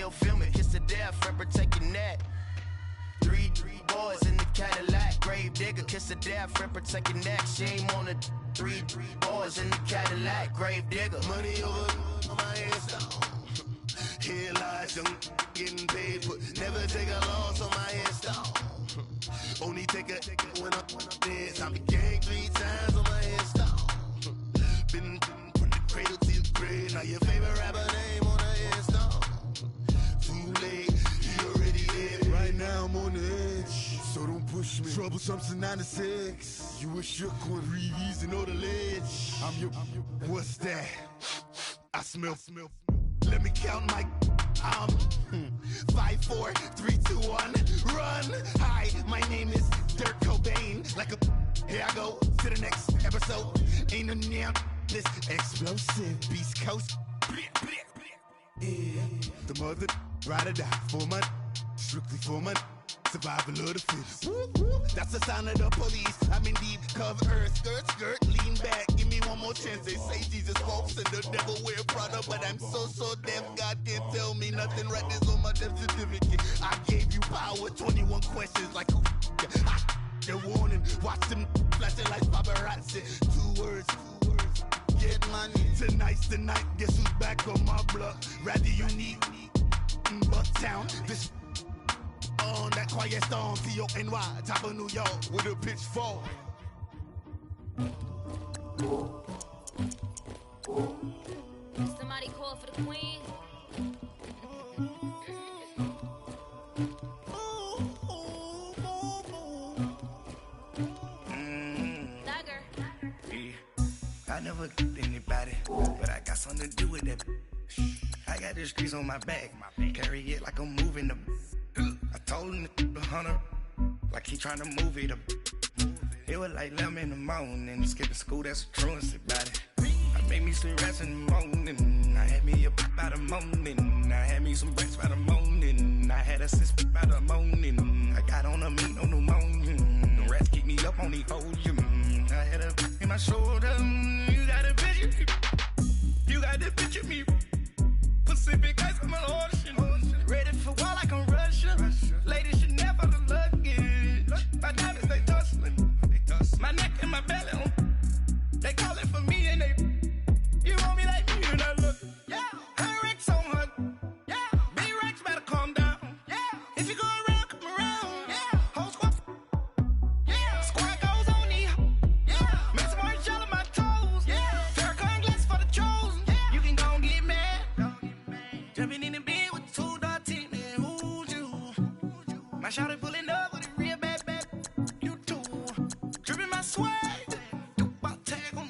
still film it. Kiss the death, Fred taking that. Three boys in the Cadillac. Grave digger, kiss the death, Fred taking that. Shame on the three boys in the Cadillac. Grave digger. Money over on my headstone. Here lies young getting paid, but never take a loss on my headstone. Only take a when I'm dead. I be gang 3 times on my headstone. Been from the cradle to the grave. Now your favorite rapper name on the headstone. Too late, he already dead. Right now I'm on the edge, so don't push me. Troublesome to 96. You a shook one, Reeves and all the ledge. I'm your, what's that? I smell. Let me count my 5, 4, 3, 2, 1, run. Hi, my name is Dirk Cobain. Like a, here I go to the next episode. Ain't no damn this explosive Beast Coast. Yeah, the mother ride or die for my, strictly for my. Survival of the fittest. That's the sign of the police. I'm in deep cover earth. Skirt, lean back. Give me one more chance. They say Jesus walks and the devil wear Prada, but I'm so deaf. God can't tell me nothing. Right this on my death certificate. I gave you power. 21 questions like who? The warning. Watch them flashing like paparazzi. 2 words. Get money. Tonight's the night. Guess who's back on my block? Rather unique. Bucktown. This. On that quiet storm, T-O-N-Y, top of New York, with a pitchfork. Somebody call for the queen. Dagger. I never killed anybody, but I got something to do with that. I got the streets on my back, carry it like I'm moving the. I told him to the hunter, like he tryna move it up. It was like 11 in the morning, skipping school, that's a truancy about it. I made me some rats in the morning, I had me up by the morning. I had me some breaks by the morning, I had a sis by the morning. I got on a meat on the morning, the rats keep me up on the podium. I had a in my shoulder, you got a picture, you got the picture me. Pacific ice on my ocean, ready for war like I'm Russia. Ladies should never the luggage. My diamonds they tussling, my neck and my belly on. They calling for me and they, you want me like me and I look. Yeah, her Rex on her. Yeah, B-Rex better calm down. Yeah, if you go around, come around. Yeah, whole squad. Yeah, squad goes on me. Yeah, make some orange gel on my toes. Yeah, Farrakhan glass for the chosen. Yeah, you can go and get mad. Jumping in the bed with 2 dark teeth, man, who's you? My shawty pulling up with a real bad, you too. Dripping my swag, do about tag on,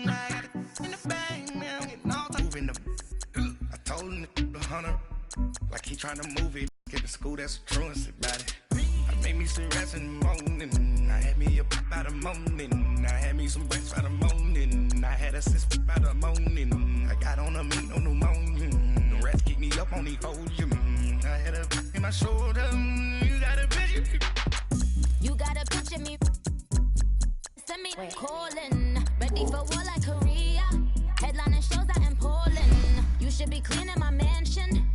I got it in the bag, man, I'm getting all time. Moving the, I told him to the hunter, like he tryna move it. Get to school, that's a truancy about it. I made me some rats in the morning, I had me up by the morning. I had me some breaks by the morning, I had a sis by the morning. I got on a meat on the morning. Rats keep me up on the podium. I had a in my shoulder. You got a picture. You got a picture me. Send me calling. Ready for war like Korea. Headlining shows out in Poland. You should be cleaning my mansion.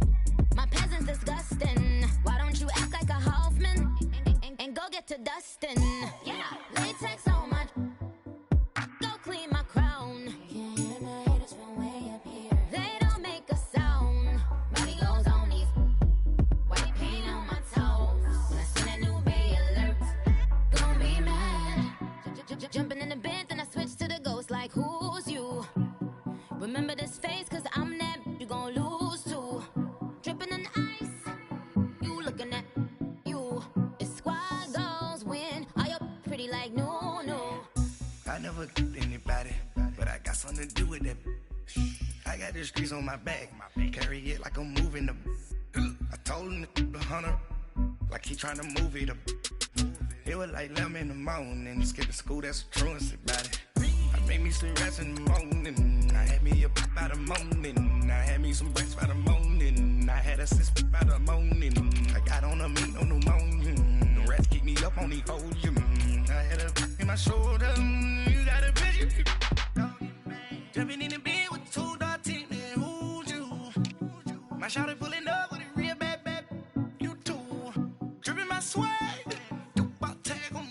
My peasants disgusting. Why don't you act like a Hoffman and go get to dustin'? Yeah, latex on my. Go clean my crown. Can't hear my haters from way up here. They don't make a sound. Body goes on these. White paint on my toes. When I see that new Bay alert, gon' be mad. Jumping in the bed, then I switch to the ghost like who's you? Remember this face, cause I'm that you gon' lose too. Dripping in ice, you looking at you. It's squad goals win. Are you pretty like no? I never killed anybody, but I got something to do with that. I got the streets on my back, carry it like I'm moving the. I told him to the hunter, like he tryna move it up. It was like 11 in the morning, skipping school, that's a truancy about it. I made me some rats in the morning, I had me up by the morning. I had me some breaks by the morning, I had a sis by the morning. I got on a meat on the morning, the rats keep me up on the podium. I had a in my shoulder, you got a picture. Jumping in the bed with 2 dark teeth, man, who's you? My shot it pulling up with it real bad. You too. Dripping my swag. Do about tag on.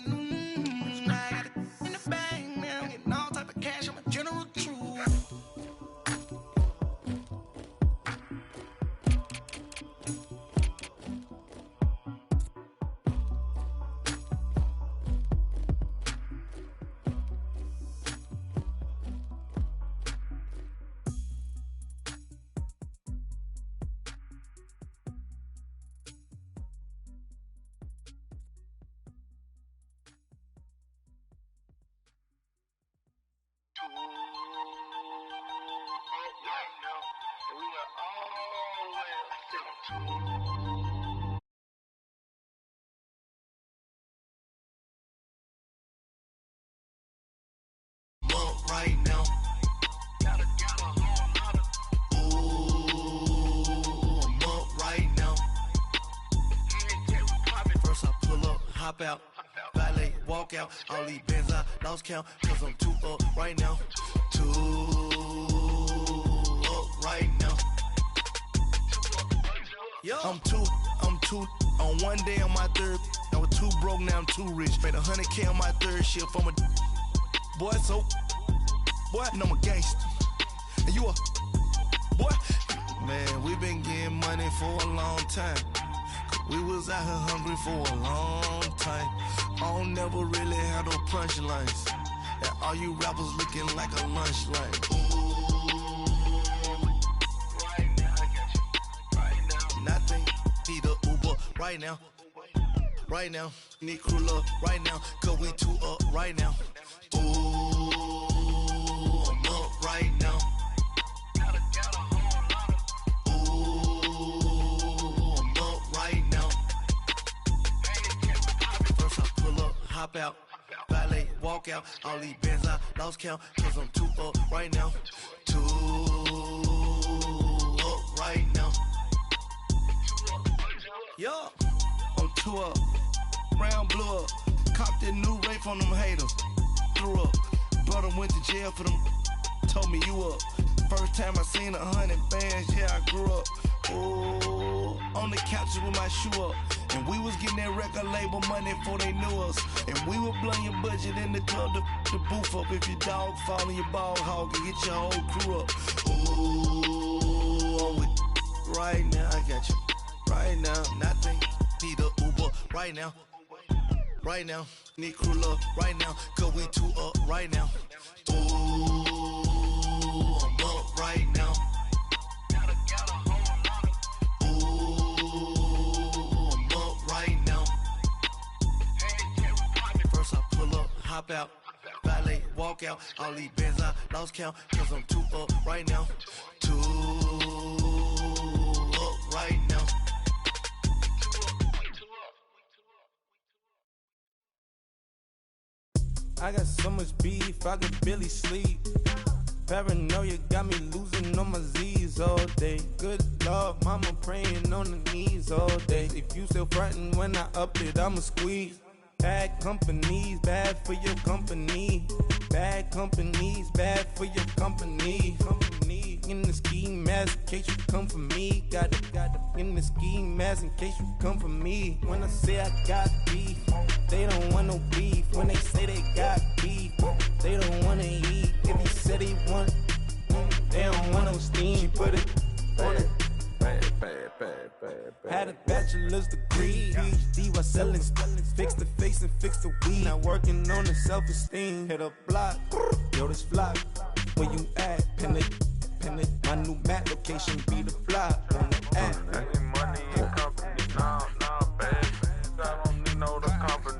I got it in the bag now. Getting all type of cash on my general truth. Right now, ooh, I'm up right now. First I pull up, hop out, valet, walk out. All these bands I lost count, cause I'm too up right now. Too up right now. I'm too on one day on my third. I was too broke, now I'm too rich. Made 100K on my third shift from a boy, so boy, and I'm a gangster. And you a boy. Man, we been getting money for a long time. We was out here hungry for a long time. I don't never really have no punchlines. And all you rappers looking like a lunch line. Ooh, right now, I got you. Right now. Nothing, need a Uber right now. Right now, need crew up right now. Cause we too up right now. Ooh, I'm up right now. Ooh, I'm up right now. First I pull up, hop out, valet, walk out. All these bands I lost count, cause I'm too up right now. Too up right now. Yo, I'm too up. Round blew up. Copped that new rape on them haters. Threw up. Brother went to jail for them. Told me you up. First time I seen 100 bands, yeah, I grew up. Ooh, on the couches with my shoe up. And we was getting that record label money before they knew us. And we were blowing your budget in the club to boof up. If your dog fall in your ball hog and get your whole crew up. Ooh, I'm with right now, I got you. Right now, nothing, need a Uber right now. Right now, need crew love right now, cause we too up right now. Ooh, I'm up right now. Ooh, I'm up right now. First I pull up, hop out, valet, walk out. All these bands I lost count, cause I'm too up right now. Too up right now. I got so much beef, I could barely sleep. Paranoia got me losing on my Z's all day. Good Lord, mama praying on the knees all day. If you still frontin' when I up it, I'ma squeeze. Bad companies, bad for your company. Bad companies, bad for your company. In the ski mask in case you come for me. Got it in the ski mask in case you come for me. When I say I got beef, they don't want no beef. When they say they got beef, they don't wanna eat. If you said they want, they don't want no steam. She put it on it. Had a bachelor's degree, PhD while selling. Fix the face and fix the weed. Now working on the self-esteem. Hit a block, yo this flock. Where you at? Pin it. My new map location be the fly on the app. Any money in company, nah, baby. I don't need no the company.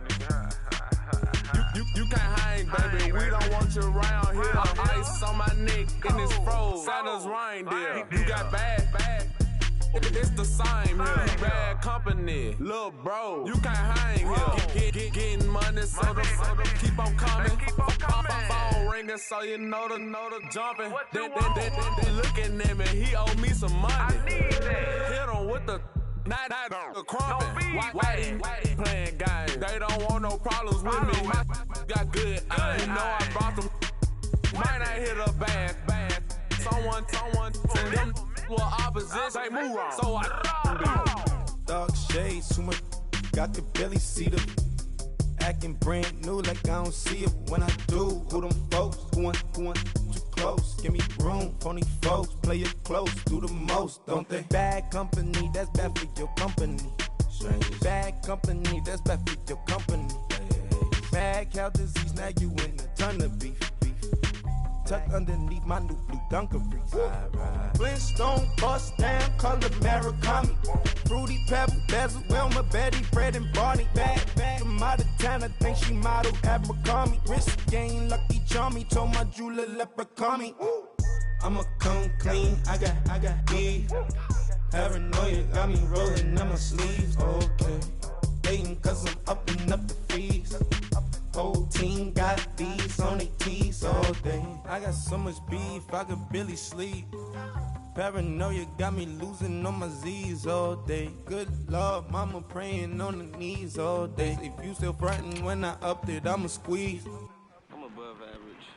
You can't hang, baby. We don't want you around here. Ice on my neck in this froze. Santa's reindeer. You got bad. It's the same here. Bad company, little bro. You can't hang here. Getting money, so the keep on coming. Phone ringing, so you know the jumping. They looking at me. He owe me some money. Hit him with the night crumping. Whitey playing games. They don't want no problems with me. My got good. You know I brought them. Might not hit a bad. Someone send them. well, opposite. Say move wrong. So I Dark shades, too much. Got the belly see the acting brand new like I don't see it when I do. Who them folks? Who want too close? Give me room, phony folks. Play it close, do the most, don't they? Bad company, that's bad for your company. Strangers. Bad company, that's bad for your company. Mad cow disease, now you in a ton of beef. Tucked underneath my new blue dungarees. Flintstone bust down, color Murakami. Fruity Pebble, Bezel, Wilma, Betty, Fred, and Barney. Bad from out of town, I think she modeled at McCarmy. Wrist game, Lucky Charmy, told my jeweler, leprechaun me. I'ma come clean, I got E. Paranoia got me rolling on my sleeves, okay. Dating cause I'm upping up the fees. Whole team got these on their tees all day. I got so much beef, I could barely sleep. Paranoia got me losing on my Z's all day. Good Lord, mama praying on the knees all day. If you still frontin' when I upped it, I'ma squeeze. I'm above average.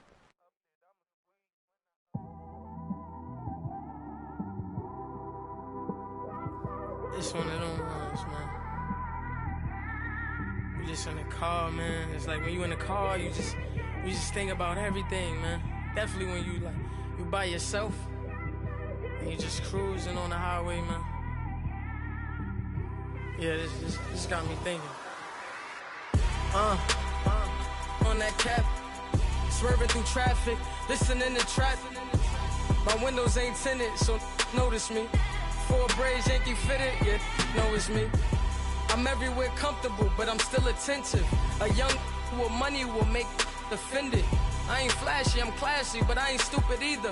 It's one of them ones, man. You just in the car, man. It's like when you in the car, you just think about everything, man. Definitely when you by yourself and you just cruising on the highway, man. Yeah, this got me thinking. On that cap, swerving through traffic, listening to traffic. My windows ain't tinted, so notice me. 4 braids, Yankee fitted, yeah, know it's me. I'm everywhere comfortable, but I'm still attentive. A young with money will make offended. I ain't flashy, I'm classy, but I ain't stupid either.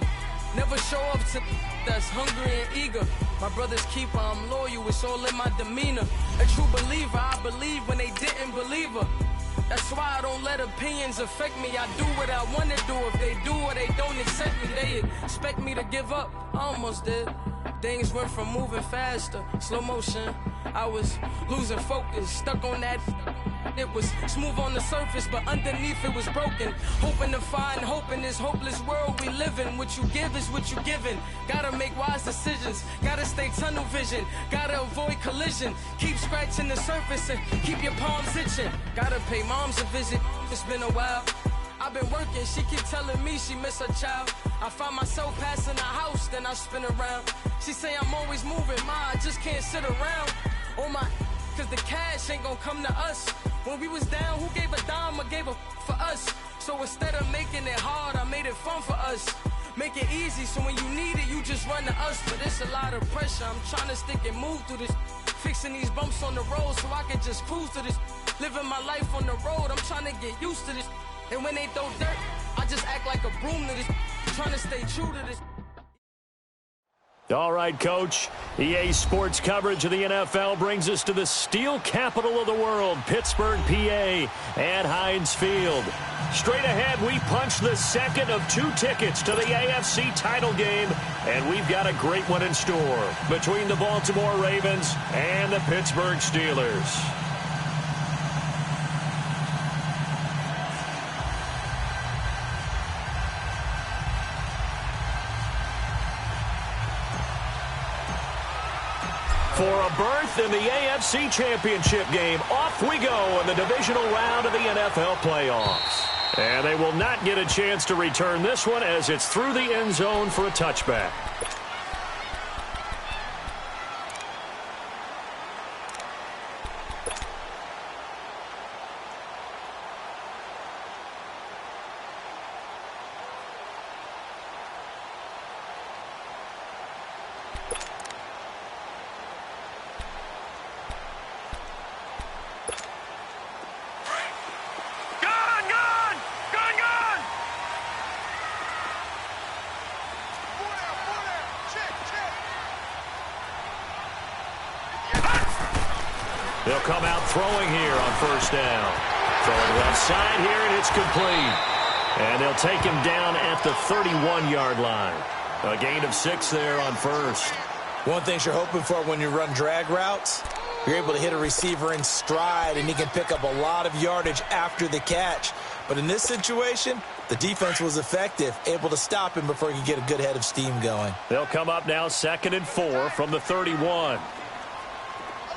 Never show up to that's hungry and eager. My brother's keeper, I'm loyal, it's all in my demeanor. A true believer, I believe when they didn't believe her. That's why I don't let opinions affect me. I do what I want to do. If they do or they don't accept me, they expect me to give up. I almost did. Things went from moving faster, slow motion. I was losing focus, stuck on that. It was smooth on the surface, but underneath it was broken. Hoping to find hope in this hopeless world we live in. What you give is what you given. Gotta make wise decisions. Gotta stay tunnel vision. Gotta avoid collision. Keep scratching the surface and keep your palms itching. Gotta pay moms a visit. It's been a while. I've been working, she keep telling me she miss her child. I find myself passing the house, then I spin around. She say I'm always moving, ma, I just can't sit around. Oh my, cause the cash ain't gonna come to us. When we was down, who gave a dime or gave a for us? So instead of making it hard, I made it fun for us. Make it easy, so when you need it, you just run to us. But it's a lot of pressure, I'm trying to stick and move through this. Fixing these bumps on the road so I can just cruise to this. Living my life on the road, I'm trying to get used to this. And when they throw dirt, I just act like a broom to this. Trying to stay true to this. All right, Coach. EA Sports coverage of the NFL brings us to the steel capital of the world, Pittsburgh, PA, at Heinz Field. Straight ahead, we punch the second of 2 tickets to the AFC title game, and we've got a great one in store between the Baltimore Ravens and the Pittsburgh Steelers. For a berth in the AFC Championship game, off we go in the divisional round of the NFL playoffs. And they will not get a chance to return this one as it's through the end zone for a touchback. They'll come out throwing here on first down. Throwing left side here, and it's complete. And they'll take him down at the 31-yard line. A gain of 6 there on first. One thing you're hoping for when you run drag routes, you're able to hit a receiver in stride, and he can pick up a lot of yardage after the catch. But in this situation, the defense was effective, able to stop him before he could get a good head of steam going. They'll come up now 2nd and 4 from the 31.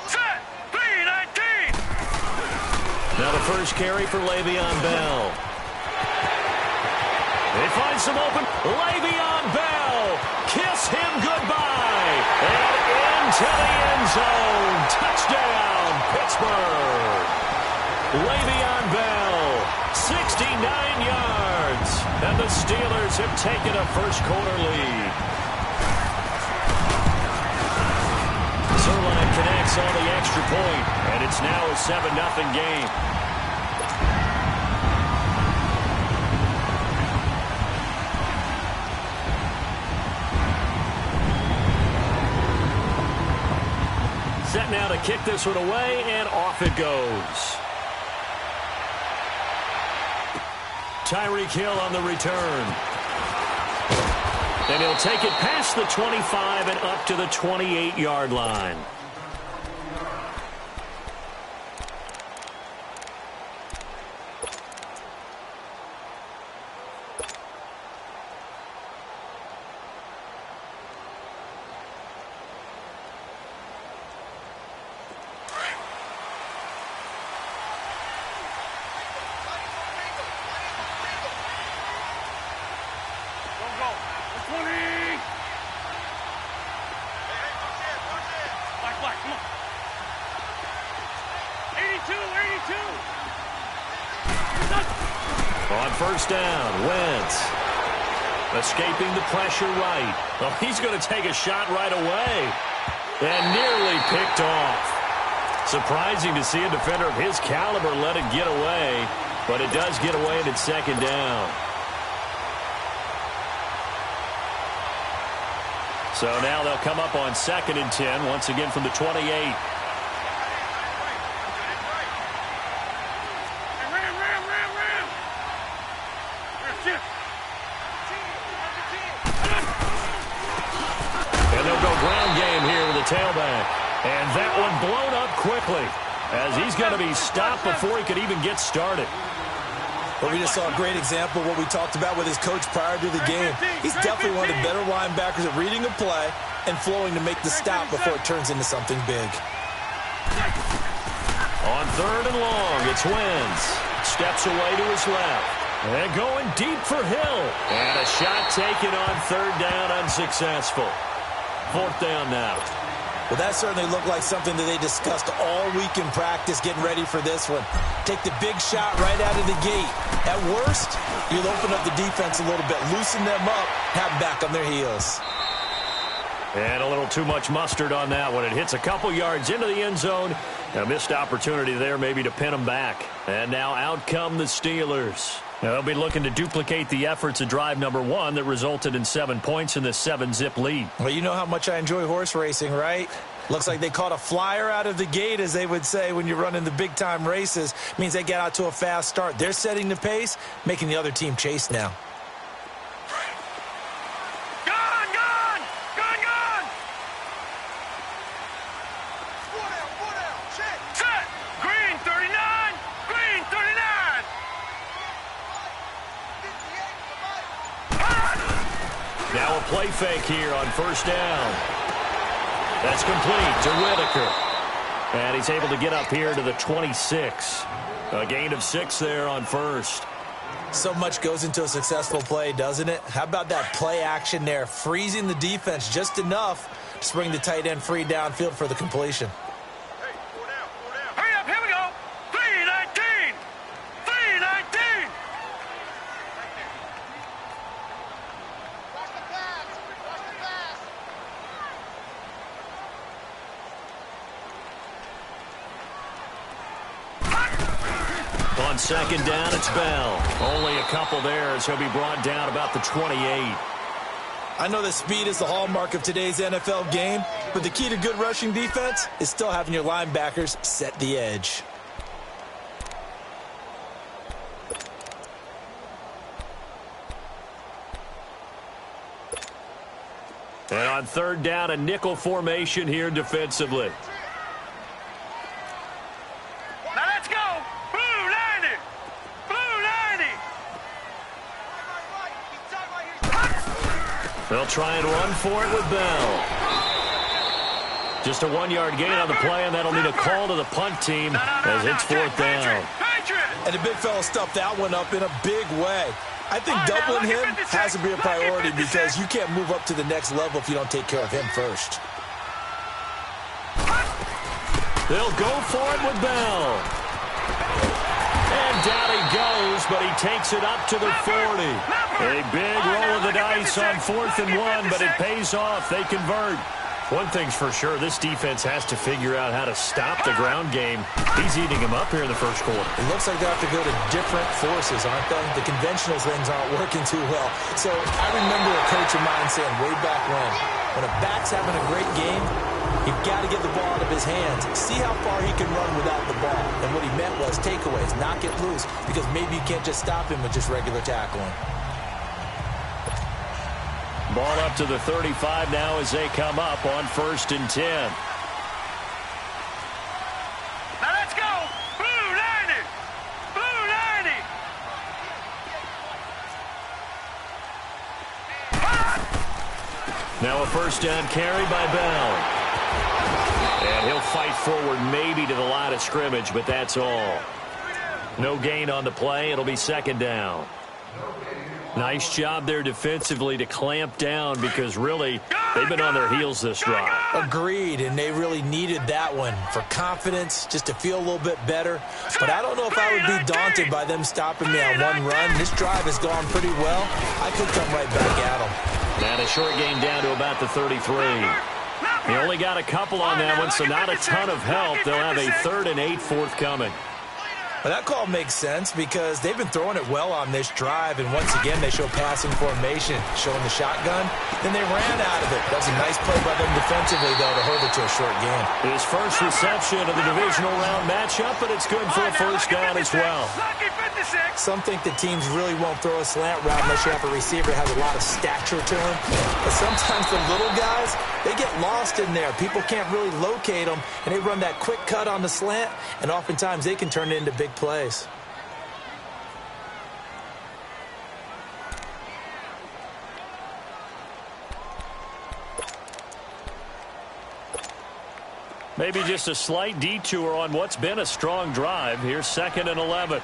Set! 3-19! Now the first carry for Le'Veon Bell. They find some open. Le'Veon Bell. Kiss him goodbye. And into the end zone. Touchdown, Pittsburgh. Le'Veon Bell, 69 yards. And the Steelers have taken a first-quarter lead. Zerline connects on the extra point, and it's now a 7-0 game. Set now to kick this one away, and off it goes. Tyreek Hill on the return. And he'll take it past the 25 and up to the 28-yard line. On first down, Wentz. Escaping the pressure right. Well, he's going to take a shot right away. And nearly picked off. Surprising to see a defender of his caliber let it get away. But it does get away and it's 2nd down. So now they'll come up on 2nd and 10, once again from the 28. And they'll go ground game here with the tailback. And that one blown up quickly as he's going to be stopped before he could even get started. But we just saw a great example of what we talked about with his coach prior to the game. He's definitely one of the better linebackers at reading a play and flowing to make the stop before it turns into something big. On 3rd and long, it's Wentz. Steps away to his left. And going deep for Hill. And a shot taken on 3rd down, unsuccessful. 4th down now. Well, that certainly looked like something that they discussed all week in practice getting ready for this one. Take the big shot right out of the gate. At worst, you'll open up the defense a little bit, loosen them up, have them back on their heels. And a little too much mustard on that one. It hits a couple yards into the end zone. A missed opportunity there maybe to pin them back. And now out come the Steelers. They'll be looking to duplicate the efforts of drive number 1 that resulted in 7 points in this 7-zip lead. Well, you know how much I enjoy horse racing, right? Looks like they caught a flyer out of the gate, as they would say when you're running the big-time races. Means they get out to a fast start. They're setting the pace, making the other team chase now. Now a play fake here on first down. That's complete to Whitaker. And he's able to get up here to the 26. A gain of 6 there on first. So much goes into a successful play, doesn't it? How about that play action there? Freezing the defense just enough to bring the tight end free downfield for the completion. Hurry up, here we go. 3-19. 3-19. On second down, it's Bell. Only a couple there as he'll be brought down about the 28. I know that speed is the hallmark of today's NFL game, but the key to good rushing defense is still having your linebackers set the edge. And on third down, a nickel formation here defensively. Now let's go. Blue 90. Blue 90. They'll try and run for it with Bell. Just a 1-yard gain on the play, and that'll mean a call to the punt team as it's 4th down. And the big fella stuffed that one up in a big way. I think doubling him has to be a priority because you can't move up to the next level if you don't take care of him first. They'll go for it with Bell. And down he goes, but he takes it up to the 40. A big roll of the dice on 4th and 1, but it pays off. They convert. One thing's for sure, this defense has to figure out how to stop the ground game. He's eating them up here in the first quarter. It looks like they have to go to different forces, aren't they? The conventional things aren't working too well. So I remember a coach of mine saying way back when a back's having a great game, you've got to get the ball out of his hands. See how far he can run without the ball. And what he meant was takeaways, not get loose, because maybe you can't just stop him with just regular tackling. Ball up to the 35 now as they come up on 1st and 10. Now let's go! Blue 90! Blue 90! Now a 1st down carry by Bell. And he'll fight forward maybe to the line of scrimmage, but that's all. No gain on the play. It'll be 2nd down. Nice job there defensively to clamp down because really they've been on their heels this drive. Agreed, and they really needed that one for confidence, just to feel a little bit better. But I don't know if I would be daunted by them stopping me on one run. This drive has gone pretty well. I could come right back at them. And a short game down to about the 33. He only got a couple on that one, so not a ton of help. They'll have a 3rd and 8 forthcoming. Well, that call makes sense because they've been throwing it well on this drive, and once again they show passing formation, showing the shotgun. Then they ran out of it. That was a nice play by them defensively, though, to hold it to a short game. His first reception of the divisional round matchup, but it's good for a 1st down as well. Some think that teams really won't throw a slant route unless you have a receiver that has a lot of stature to him. But sometimes the little guys, they get lost in there. People can't really locate them, and they run that quick cut on the slant, and oftentimes they can turn it into big plays. Maybe just a slight detour on what's been a strong drive. Here's 2nd and 11.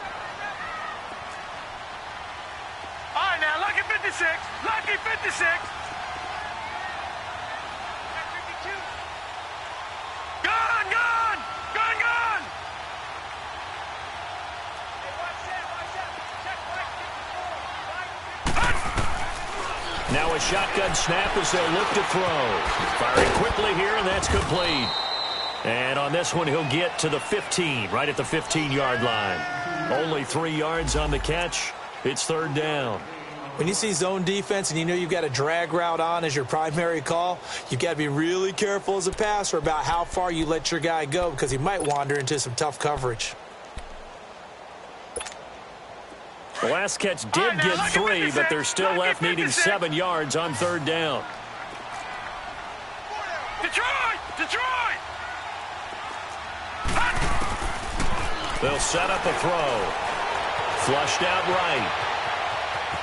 All right, now, lucky 56. Lucky 56. Gone, gone. Gone, gone. Now a shotgun snap as they'll look to throw. Firing quickly here, and that's complete. And on this one, he'll get to the 15, right at the 15-yard line. Only 3 yards on the catch. It's 3rd down. When you see zone defense and you know you've got a drag route on as your primary call, you've got to be really careful as a passer about how far you let your guy go because he might wander into some tough coverage. The last catch did get 3, but they're still left needing 7 yards on 3rd down. Detroit! Detroit! They'll set up a throw. Flushed out right.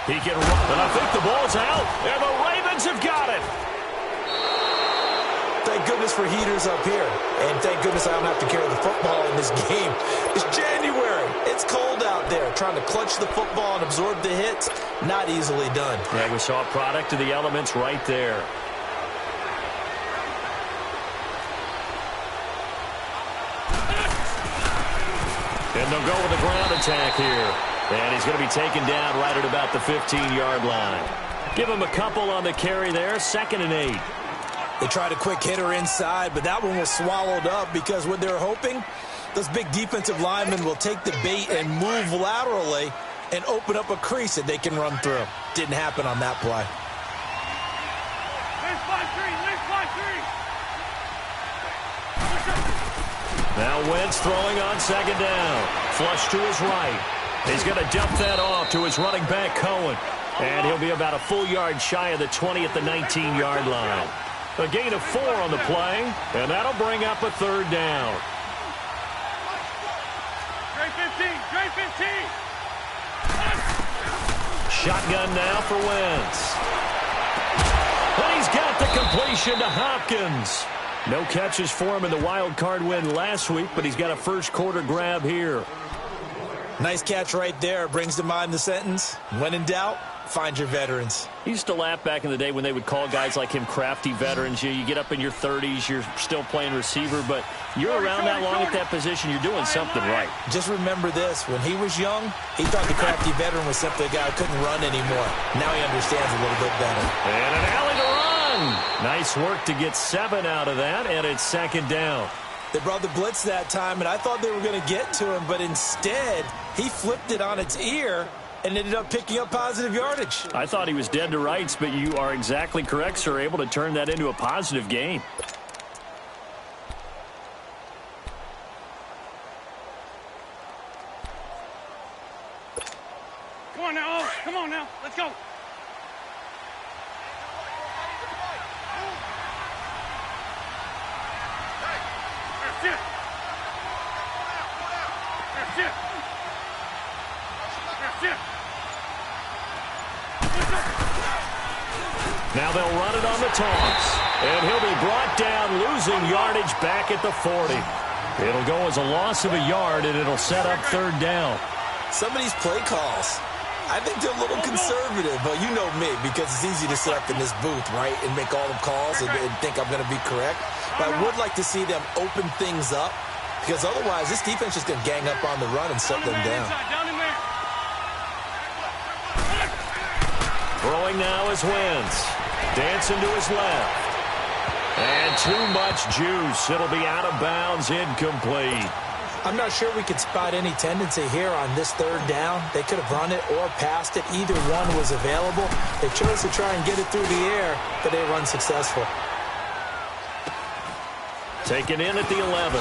He can run, but I think the ball's out, and the Ravens have got it. Thank goodness for heaters up here, and thank goodness I don't have to carry the football in this game. It's January. It's cold out there. Trying to clutch the football and absorb the hits, not easily done. Yeah, we saw a product of the elements right there. And they'll go with a ground attack here. And he's going to be taken down right at about the 15-yard line. Give him a couple on the carry there. 2nd and 8. They tried a quick hitter inside, but that one was swallowed up because what they're hoping, those big defensive linemen will take the bait and move laterally and open up a crease that they can run through. Didn't happen on that play. Now Wentz throwing on 2nd down. Flush to his right. He's going to dump that off to his running back, Cohen. And he'll be about a full yard shy of the 20 at the 19-yard line. A gain of 4 on the play, and that'll bring up a 3rd down. Great 15, great 15. Shotgun now for Wentz. the completion to Hopkins. No catches for him in the wild card win last week, but he's got a first quarter grab here. Nice catch right there. Brings to mind the sentence, when in doubt, find your veterans. He used to laugh back in the day when they would call guys like him crafty veterans. You get up in your 30s, you're still playing receiver, but you're around that long at that position, you're doing something right. Just remember this. When he was young, he thought the crafty veteran was simply a guy who couldn't run anymore. Now he understands a little bit better. And an alley to run. Nice work to get 7 out of that, and it's second down. They brought the blitz that time, and I thought they were going to get to him, but instead, he flipped it on its ear and ended up picking up positive yardage. I thought he was dead to rights, but you are exactly correct, sir. Able to turn that into a positive gain. Come on now. Come on now. Let's go. That's it. That's it. That's it. Now they'll run it on the toss. And he'll be brought down, losing yardage back at the 40. It'll go as a loss of a yard, and it'll set up third down. Some of these play calls, I think they're a little conservative, but you know me, because it's easy to sit up in this booth, right, and make all the calls and think I'm going to be correct. But I would like to see them open things up, because otherwise this defense is going to gang up on the run and shut them down. Throwing now is Wentz. Dancing to his left. And too much juice. It'll be out of bounds, incomplete. I'm not sure we could spot any tendency here on this third down. They could have run it or passed it. Either one was available. They chose to try and get it through the air, but they were unsuccessful. Taken in at the 11.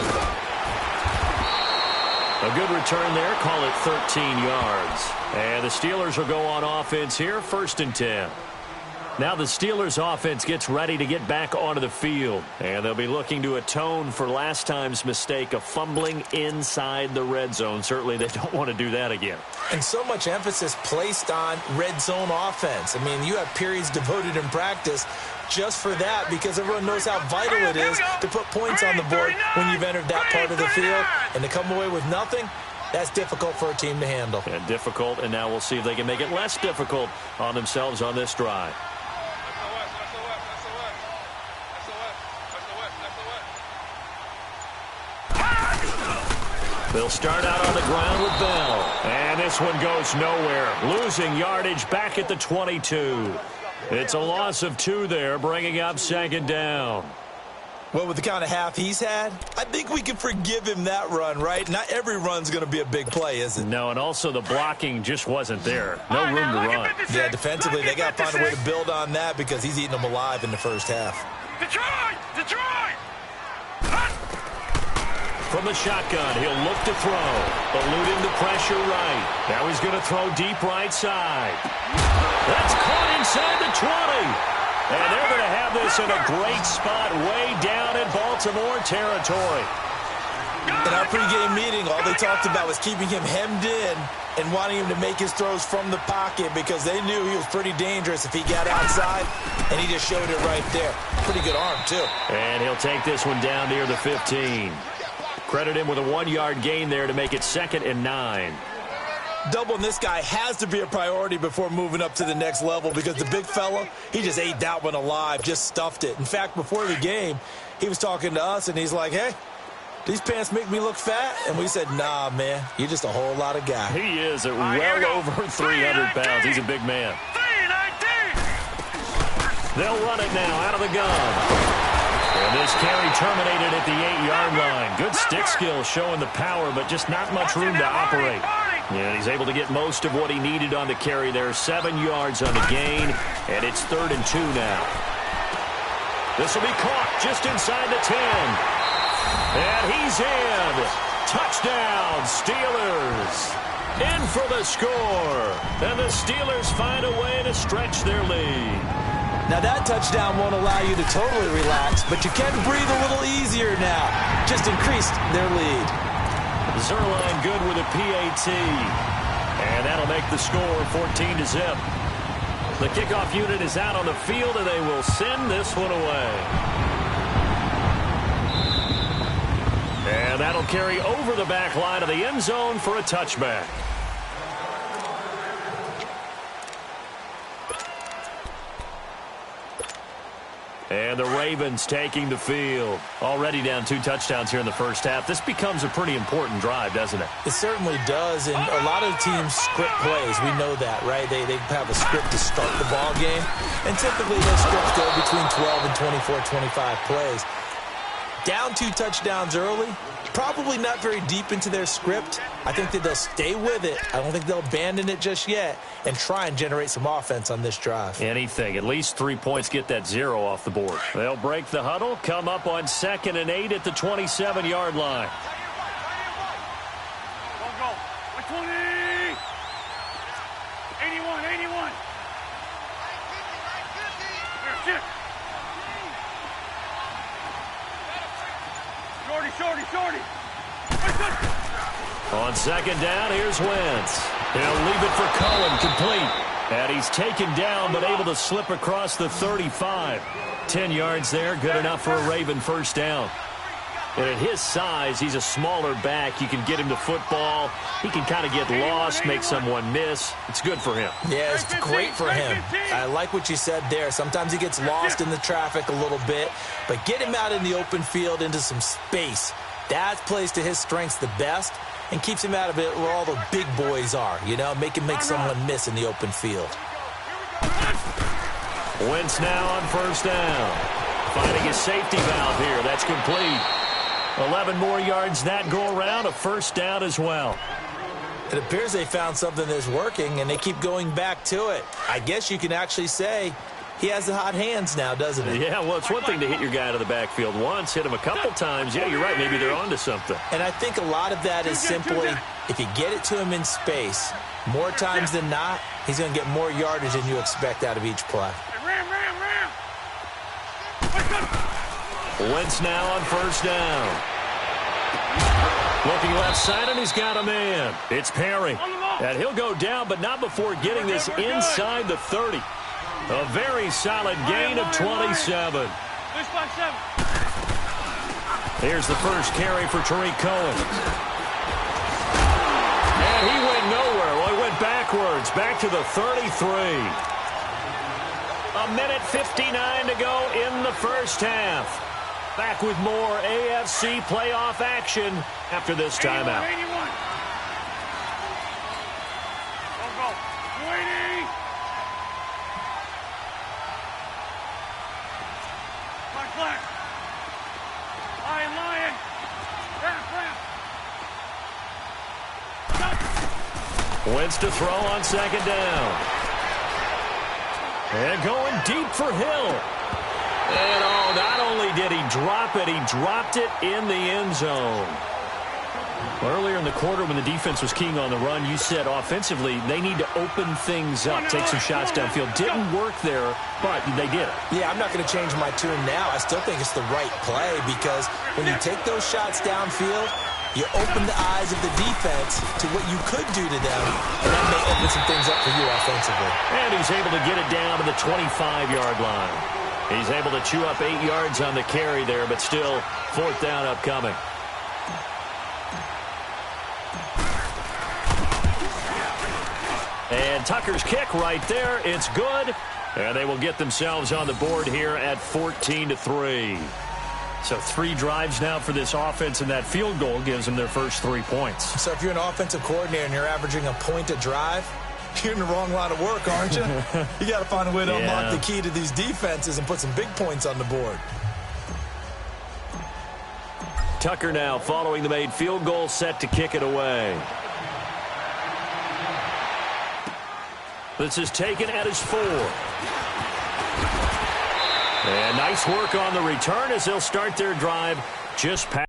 A good return there. Call it 13 yards. And the Steelers will go on offense here, 1st and 10. Now the Steelers offense gets ready to get back onto the field. And they'll be looking to atone for last time's mistake of fumbling inside the red zone. Certainly they don't want to do that again. And so much emphasis placed on red zone offense. I mean, you have periods devoted in practice just for that, because everyone knows how vital it is to put points on the board when you've entered that part of the field. And to come away with nothing, that's difficult for a team to handle. And difficult, and now we'll see if they can make it less difficult on themselves on this drive. They'll start out on the ground with Bell. And this one goes nowhere. Losing yardage back at the 22. It's a loss of 2 there, bringing up second down. Well, with the kind of half he's had, I think we can forgive him that run, right? Not every run's going to be a big play, is it? No, and also the blocking just wasn't there. No room to run. Yeah, defensively, they got to find a way to build on that, because he's eating them alive in the first half. Detroit! Detroit! From the shotgun, he'll look to throw. Eluding the pressure right. Now he's going to throw deep right side. That's caught inside the 20. And they're going to have this in a great spot way down in Baltimore territory. In our pregame meeting, all they talked about was keeping him hemmed in and wanting him to make his throws from the pocket, because they knew he was pretty dangerous if he got outside, and he just showed it right there. Pretty good arm, too. And he'll take this one down near the 15. Credit him with a 1-yard gain there to make it 2nd and 9. Doubling this guy has to be a priority before moving up to the next level, because the big fella, he just ate that one alive, just stuffed it. In fact, before the game, he was talking to us, and he's like, hey, these pants make me look fat? And we said, nah, man, you're just a whole lot of guy. He is at well over 300 pounds. He's a big man. 319. They'll run it now out of the gun. And this carry terminated at the 8-yard line. Good stick skill showing the power, but just not much room to operate. Yeah, he's able to get most of what he needed on the carry there. 7 yards on the gain, and it's 3rd and 2 now. This will be caught just inside the 10. And he's in. Touchdown, Steelers. In for the score. And the Steelers find a way to stretch their lead. Now, that touchdown won't allow you to totally relax, but you can breathe a little easier now. Just increased their lead. Zerline good with a PAT. And that'll make the score 14-0. The kickoff unit is out on the field, and they will send this one away. And that'll carry over the back line of the end zone for a touchback. And the Ravens taking the field. Already down 2 touchdowns here in the first half. This becomes a pretty important drive, doesn't it? It certainly does, and a lot of teams script plays. We know that, right? They have a script to start the ball game, and typically those scripts go between 12 and 24, 25 plays. Down 2 touchdowns early, probably not very deep into their script. I think that they'll stay with it. I don't think they'll abandon it just yet and try and generate some offense on this drive. Anything. At least 3 points, get that 0 off the board. They'll break the huddle, come up on 2nd and 8 at the 27-yard line. Go. 120. 81. Here, sit. Shorty. On 2nd down, here's Wentz. He'll leave it for Cohen, complete. And he's taken down, but able to slip across the 35. 10 yards there, good enough for a Raven first down. And at his size, he's a smaller back. You can get him the football. He can kind of get lost, make someone miss. It's good for him. Yeah, it's great for him. I like what you said there. Sometimes he gets lost in the traffic a little bit, but get him out in the open field into some space. That plays to his strengths the best and keeps him out of it where all the big boys are, you know, make him make someone miss in the open field. Wentz now on first down. Finding his safety valve here. That's complete. 11 more yards that go around, a first down as well. It appears they found something that's working, and they keep going back to it. I guess you can actually say he has the hot hands now, doesn't he? Yeah, well, it's one thing to hit your guy out of the backfield once, hit him a couple times. Yeah, you're right. Maybe they're onto something. And I think a lot of that is simply if you get it to him in space, more times than not, he's going to get more yardage than you expect out of each play. Ram. Wentz now on first down. Looking left side, and he's got a man. It's Perry. And he'll go down, but not before getting this inside the 30. A very solid gain of 27. Here's the first carry for Tariq Cohen. And he went nowhere. Well, he went backwards, back to the 33. A minute 59 to go in the first half. Back with more AFC playoff action after this timeout. 81. Go. 280. Flat. Lion. Wrap. Wentz to throw on 2nd down. And going deep for Hill. And not only did he drop it, he dropped it in the end zone. Earlier in the quarter when the defense was keying on the run, you said offensively they need to open things up, take some shots downfield. Didn't work there, but they did it. Yeah, I'm not going to change my tune now. I still think it's the right play because when you take those shots downfield, you open the eyes of the defense to what you could do to them, and that may open some things up for you offensively. And he's able to get it down to the 25-yard line. He's able to chew up 8 yards on the carry there, but still 4th down upcoming. And Tucker's kick right there. It's good. And they will get themselves on the board here at 14-3. So 3 drives now for this offense, and that field goal gives them their first 3 points. So if you're an offensive coordinator and you're averaging a point a drive, you're in the wrong line of work, aren't you? You got to find a way to unlock the key to these defenses and put some big points on the board. Tucker now following the made field goal, set to kick it away. This is taken at his 4. And nice work on the return as they'll start their drive just past.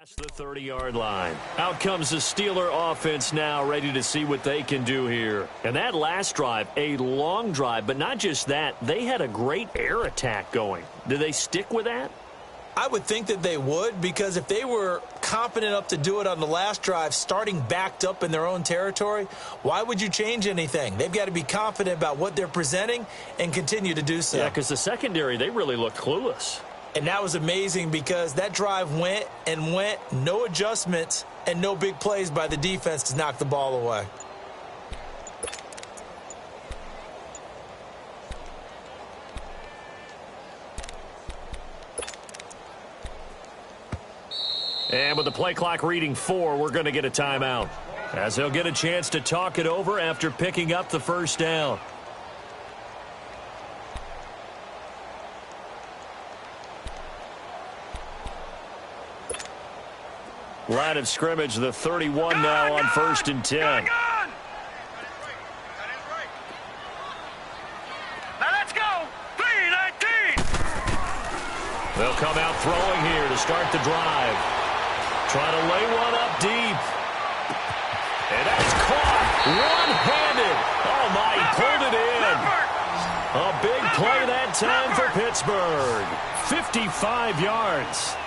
Past the 30-yard line. Out comes the Steeler offense now, ready to see what they can do here. And that last drive, a long drive, but not just that, they had a great air attack going. Do they stick with that? I would think that they would, because if they were confident enough to do it on the last drive, starting backed up in their own territory, why would you change anything? They've got to be confident about what they're presenting and continue to do so. Yeah, because the secondary, they really look clueless. And that was amazing because that drive went and went, no adjustments and no big plays by the defense to knock the ball away. And with the play clock reading 4, we're going to get a timeout, as they'll get a chance to talk it over after picking up the first down. Line of scrimmage, the 31 now on 1st and 10. Now let's go. 3-19. They'll come out throwing here to start the drive. Trying to lay one up deep. And that's caught one-handed. Oh, my, he pulled it in. A big play that time for Pittsburgh. 55 yards.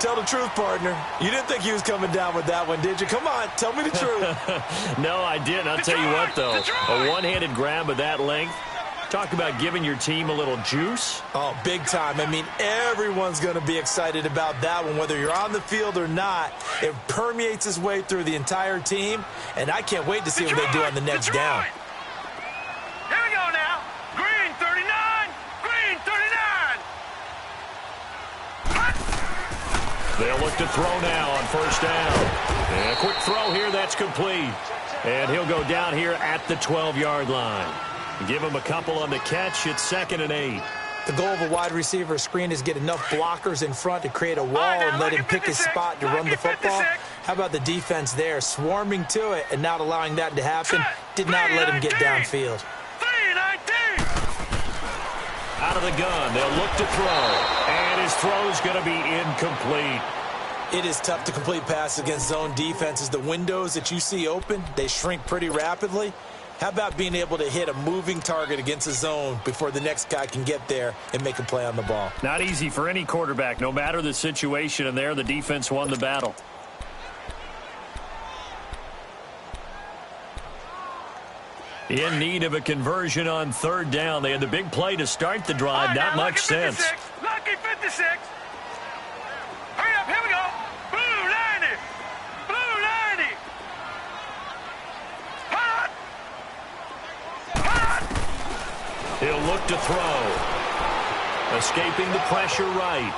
Tell the truth, partner. You didn't think he was coming down with that one, did you? Come on, tell me the truth. No, I didn't. I'll tell you what, though. A one-handed grab of that length. Talk about giving your team a little juice. Oh, big time. I mean, everyone's going to be excited about that one, whether you're on the field or not. It permeates its way through the entire team, and I can't wait to see what they do on the next down. Here we go now. Green 39. Green 39. They'll look to throw now on 1st down. And a quick throw here, that's complete. And he'll go down here at the 12-yard line. Give him a couple on the catch. It's 2nd and 8. The goal of a wide receiver screen is get enough blockers in front to create a wall and let him pick his spot to run the football. How about the defense there, swarming to it and not allowing that to happen? Did not let him get downfield. 3-19. Out of the gun, they'll look to throw. And his throw's going to be incomplete. It is tough to complete passes against zone defenses. The windows that you see open, they shrink pretty rapidly. How about being able to hit a moving target against a zone before the next guy can get there and make a play on the ball? Not easy for any quarterback, no matter the situation, and there the defense won the battle. In need of a conversion on 3rd down. They had the big play to start the drive. Not much sense. Lucky 56. Hurry up, here we go. Blue 90. Blue 90. Hot. Hot. He'll look to throw. Escaping the pressure right.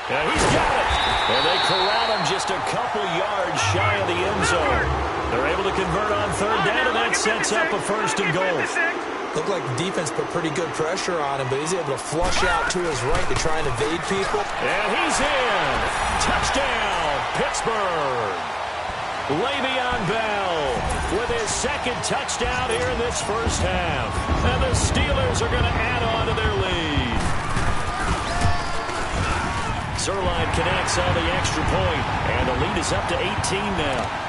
And he's got it. And they corral him just a couple yards shy of the end zone. They're able to convert on 3rd down, and that sets up a 1st and goal. Looked like the defense put pretty good pressure on him, but he's able to flush out to his right to try and evade people. And he's in. Touchdown, Pittsburgh. Le'Veon Bell with his 2nd touchdown here in this first half. And the Steelers are going to add on to their lead. Zerline connects on the extra point, and the lead is up to 18 now.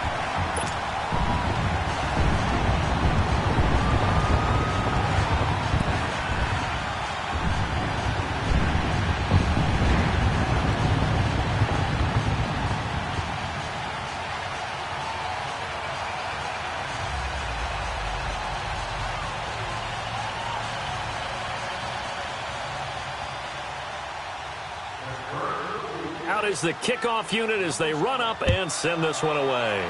Out is the kickoff unit as they run up and send this one away.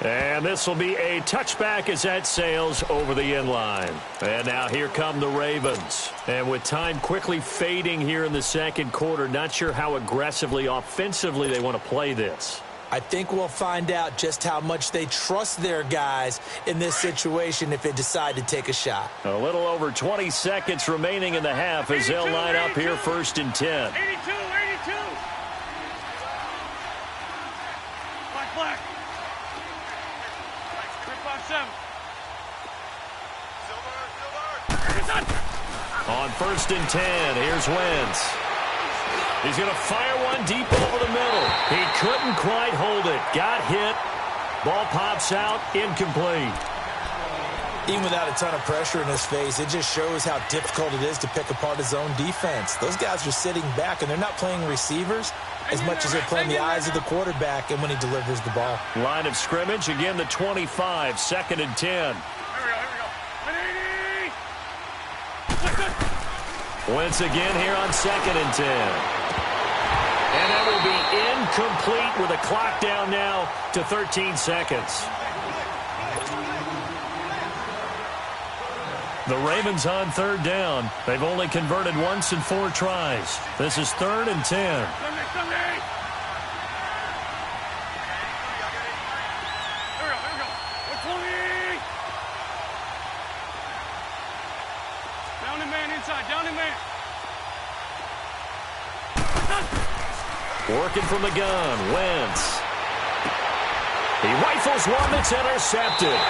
And this will be a touchback as that sails over the end line. And now here come the Ravens. And with time quickly fading here in the 2nd quarter, not sure how aggressively, offensively they want to play this. I think we'll find out just how much they trust their guys in this situation if they decide to take a shot. A little over 20 seconds remaining in the half as they'll line up here 1st and 10. 82. Black. 357. On 1st and 10, here's Wentz. He's going to fire one deep over the middle. He couldn't quite hold it. Got hit. Ball pops out. Incomplete. Even without a ton of pressure in his face, it just shows how difficult it is to pick apart his own defense. Those guys are sitting back, and they're not playing receivers as much as they're playing the eyes of the quarterback and when he delivers the ball. Line of scrimmage, again the 25, 2nd and 10. Wentz again here on 2nd and 10. And that will be incomplete with a clock down now to 13 seconds. The Ravens on 3rd down. They've only converted once in 4 tries. This is 3rd and 10. Working from the gun, Wentz. He rifles one that's intercepted.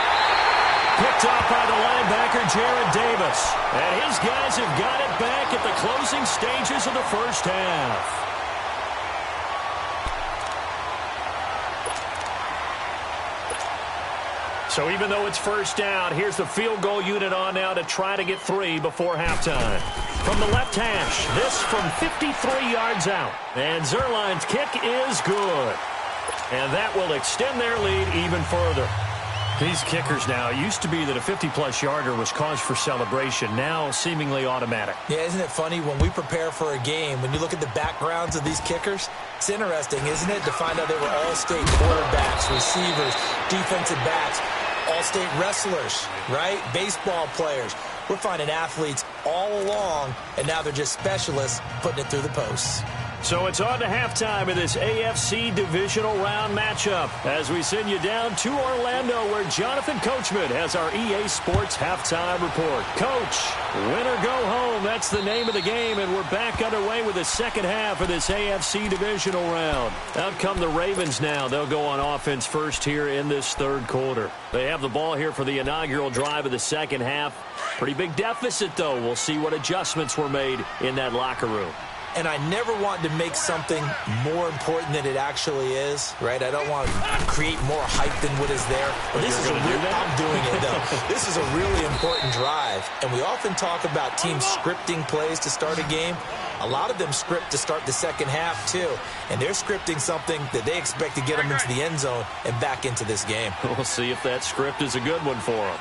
Picked off by the linebacker, Jared Davis. And his guys have got it back at the closing stages of the first half. So even though it's first down, here's the field goal unit on now to try to get 3 before halftime. From the left hash, this from 53 yards out. And Zerline's kick is good. And that will extend their lead even further. These kickers now, it used to be that a 50-plus yarder was cause for celebration. Now seemingly automatic. Yeah, isn't it funny when we prepare for a game, when you look at the backgrounds of these kickers, it's interesting, isn't it, to find out they were all-state quarterbacks, receivers, defensive backs, all-state wrestlers, right? Baseball players. We're finding athletes all along, and now they're just specialists putting it through the posts. So it's on to halftime of this AFC divisional round matchup as we send you down to Orlando where Jonathan Coachman has our EA Sports halftime report. Coach, win or go home, that's the name of the game, and we're back underway with the second half of this AFC divisional round. Out come the Ravens now. They'll go on offense first here in this third quarter. They have the ball here for the inaugural drive of the second half. Pretty big deficit, though. We'll see what adjustments were made in that locker room. And I never want to make something more important than it actually is, right? I don't want to create more hype than what is there. But this is I'm doing it, though. This is a really important drive. And we often talk about teams scripting plays to start a game. A lot of them script to start the second half, too. And they're scripting something that they expect to get them into the end zone and back into this game. We'll see if that script is a good one for them.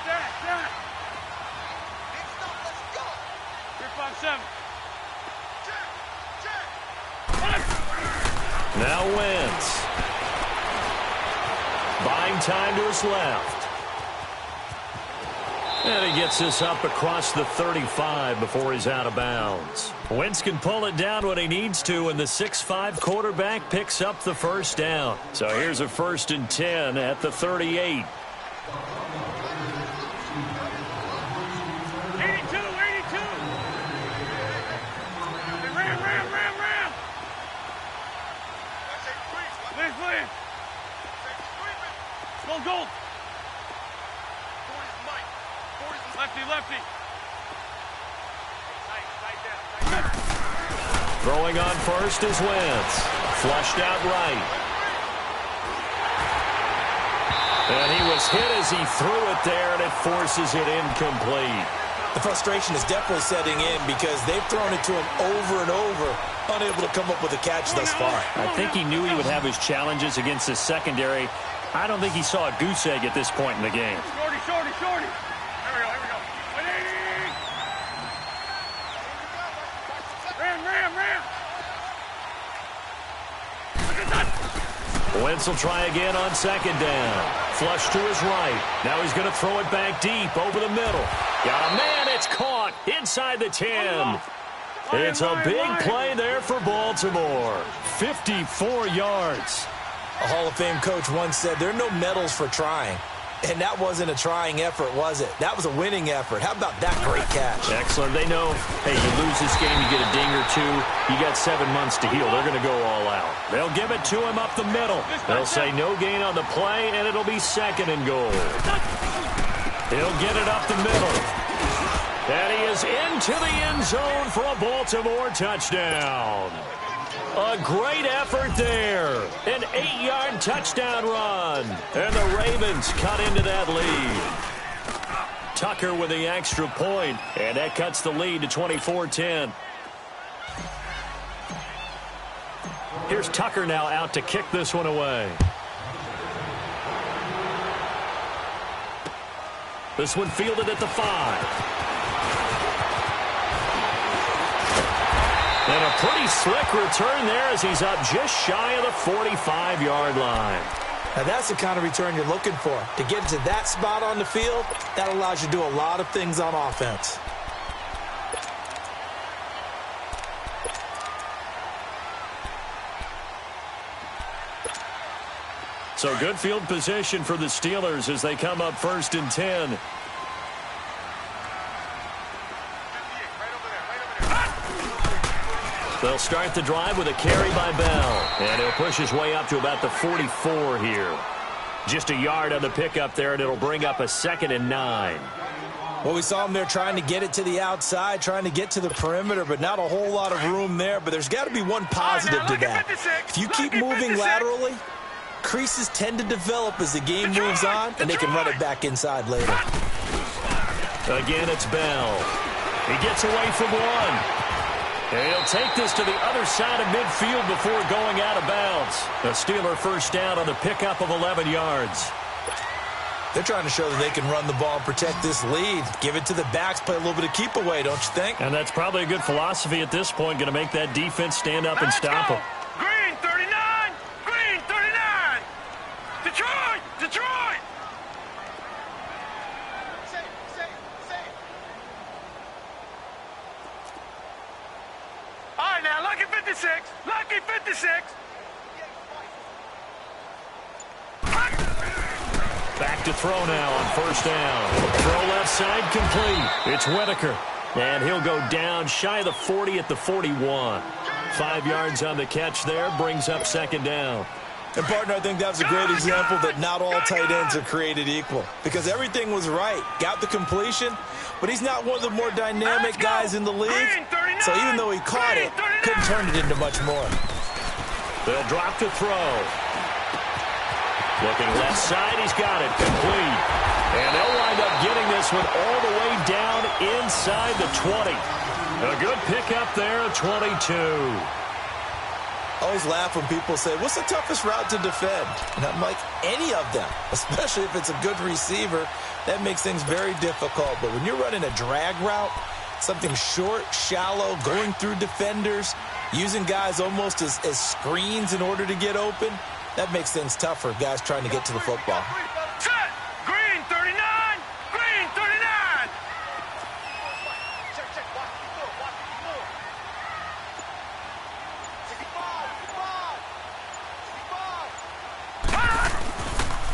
3-5-7. Now Wentz. Buying time to his left. And he gets this up across the 35 before he's out of bounds. Wentz can pull it down when he needs to, and the 6'5" quarterback picks up the first down. So here's a 1st and 10 at the 38. Gold. Lefty. Throwing on first is Wentz. Flushed out right. And he was hit as he threw it there, and it forces it incomplete. The frustration is definitely setting in because they've thrown it to him over and over, unable to come up with a catch thus far. I think he knew he would have his challenges against his secondary. I don't think he saw a goose egg at this point in the game. Shorty. Here we go. 180. Ram. Wentz will try again on 2nd down. Flush to his right. Now he's going to throw it back deep over the middle. Got a man. It's caught inside the 10. It's a big play there for Baltimore. 54 yards. A Hall of Fame coach once said there are no medals for trying. And that wasn't a trying effort, was it? That was a winning effort. How about that great catch? Excellent. They know, hey, you lose this game, you get a ding or two. You got 7 months to heal. They're going to go all out. They'll give it to him up the middle. They'll say no gain on the play, and it'll be 2nd and goal. He'll get it up the middle. And he is into the end zone for a Baltimore touchdown. A great effort there. An 8-yard touchdown run. And the Ravens cut into that lead. Tucker with the extra point, and that cuts the lead to 24-10. Here's Tucker now out to kick this one away. This one fielded at the 5. And a pretty slick return there as he's up just shy of the 45-yard line. Now that's the kind of return you're looking for. To get to that spot on the field, that allows you to do a lot of things on offense. So good field position for the Steelers as they come up 1st and 10. They'll start the drive with a carry by Bell. And he'll push his way up to about the 44 here. Just a yard on the pickup there, and it'll bring up a 2nd and 9. Well, we saw him there trying to get it to the outside, trying to get to the perimeter, but not a whole lot of room there. But there's got to be one positive to that. If you keep moving laterally, creases tend to develop as the game moves on, and they can run it back inside later. Again, it's Bell. He gets away from one. And he'll take this to the other side of midfield before going out of bounds. A Steeler first down on the pickup of 11 yards. They're trying to show that they can run the ball and protect this lead. Give it to the backs, play a little bit of keep away, don't you think? And that's probably a good philosophy at this point, going to make that defense stand up and stop them. Green 39! Green 39! Detroit! Detroit! All right, now, Lucky 56. Lucky 56. Back to throw now on first down. Throw left side complete. It's Whitaker. And he'll go down shy of the 40 at the 41. 5 yards on the catch there. Brings up 2nd down. And, partner, I think that was a great example that not all tight ends are created equal. Because everything was right. Got the completion, but he's not one of the more dynamic guys in the league. So even though he caught it, couldn't turn it into much more. They'll drop to throw. Looking left side, he's got it. Complete. And they'll wind up getting this one all the way down inside the 20. A good pickup there, 22. I always laugh when people say, what's the toughest route to defend? And I'm like, any of them, especially if it's a good receiver. That makes things very difficult. But when you're running a drag route, something short, shallow, going through defenders, using guys almost as screens in order to get open, that makes things tougher, guys trying to get to the football. Set! Green 39! Green 39!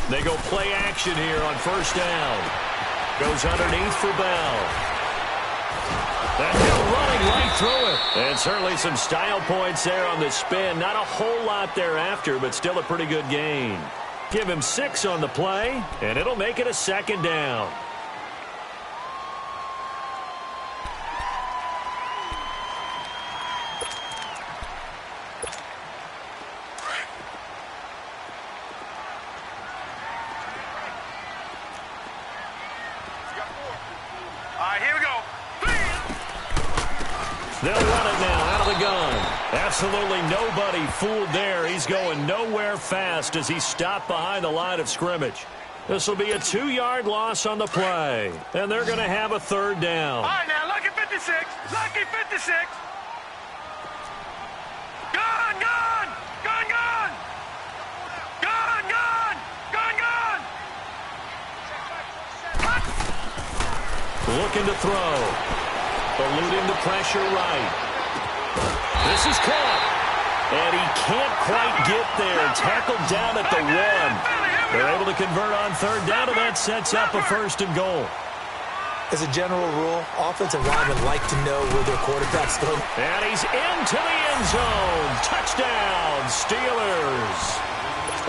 They go play action here on first down. Goes underneath for Bell. And they're running right through it. And certainly some style points there on the spin. Not a whole lot thereafter, but still a pretty good gain. Give him 6 on the play, and it'll make it a 2nd down. They'll run it now out of the gun. Absolutely nobody fooled there. He's going nowhere fast as he's stopped behind the line of scrimmage. This will be a 2-yard loss on the play. And they're going to have a 3rd down. All right, now, Lucky 56. Lucky 56. Gun, gun! Gun, gun! Gun, gun! Gun, gun! Looking to throw. Eluding the pressure right. This is caught. And he can't quite get there. Tackled down at the 1. They're able to convert on 3rd down, and that sets up a 1st and goal. As a general rule, offensive linemen like to know where their quarterback's going. And he's into the end zone. Touchdown, Steelers.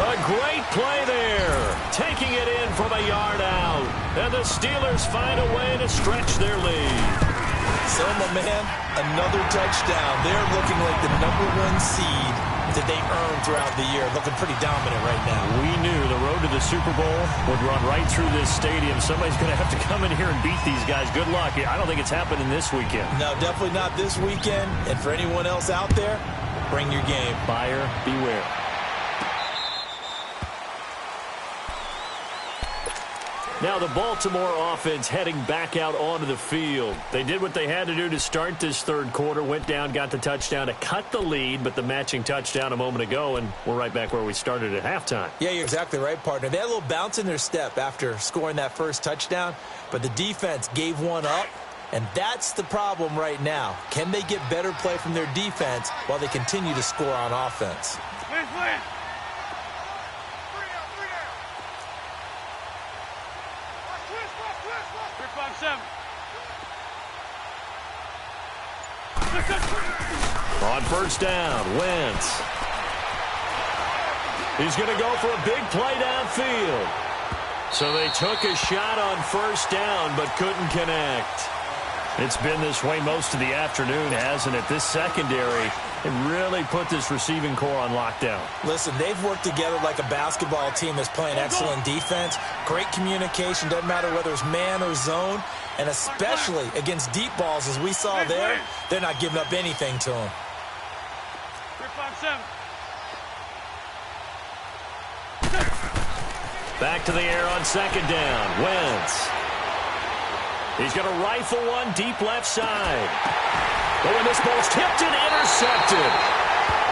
A great play there. Taking it in from a yard out. And the Steelers find a way to stretch their lead. Selma, man, another touchdown. They're looking like the #1 seed that they earned throughout the year. Looking pretty dominant right now. We knew the road to the Super Bowl would run right through this stadium. Somebody's going to have to come in here and beat these guys. Good luck. I don't think it's happening this weekend. No, definitely not this weekend. And for anyone else out there, bring your game. Buyer beware. Now the Baltimore offense heading back out onto the field. They did what they had to do to start this third quarter, went down, got the touchdown to cut the lead, but the matching touchdown a moment ago, and we're right back where we started at halftime. Yeah, you're exactly right, partner. They had a little bounce in their step after scoring that first touchdown, but the defense gave one up, and that's the problem right now. Can they get better play from their defense while they continue to score on offense? Please. 3-5-7. On first down, Wentz. He's going to go for a big play downfield. So they took a shot on first down but couldn't connect. It's been this way most of the afternoon, hasn't it? This secondary and really put this receiving core on lockdown. Listen, they've worked together like a basketball team that's playing excellent defense. Great communication, doesn't matter whether it's man or zone, and especially against deep balls, as we saw there, they're not giving up anything to them. 3-5-7. Back to the air on second down. Wentz. He's going to rifle one deep left side. Oh, and this ball's tipped and intercepted.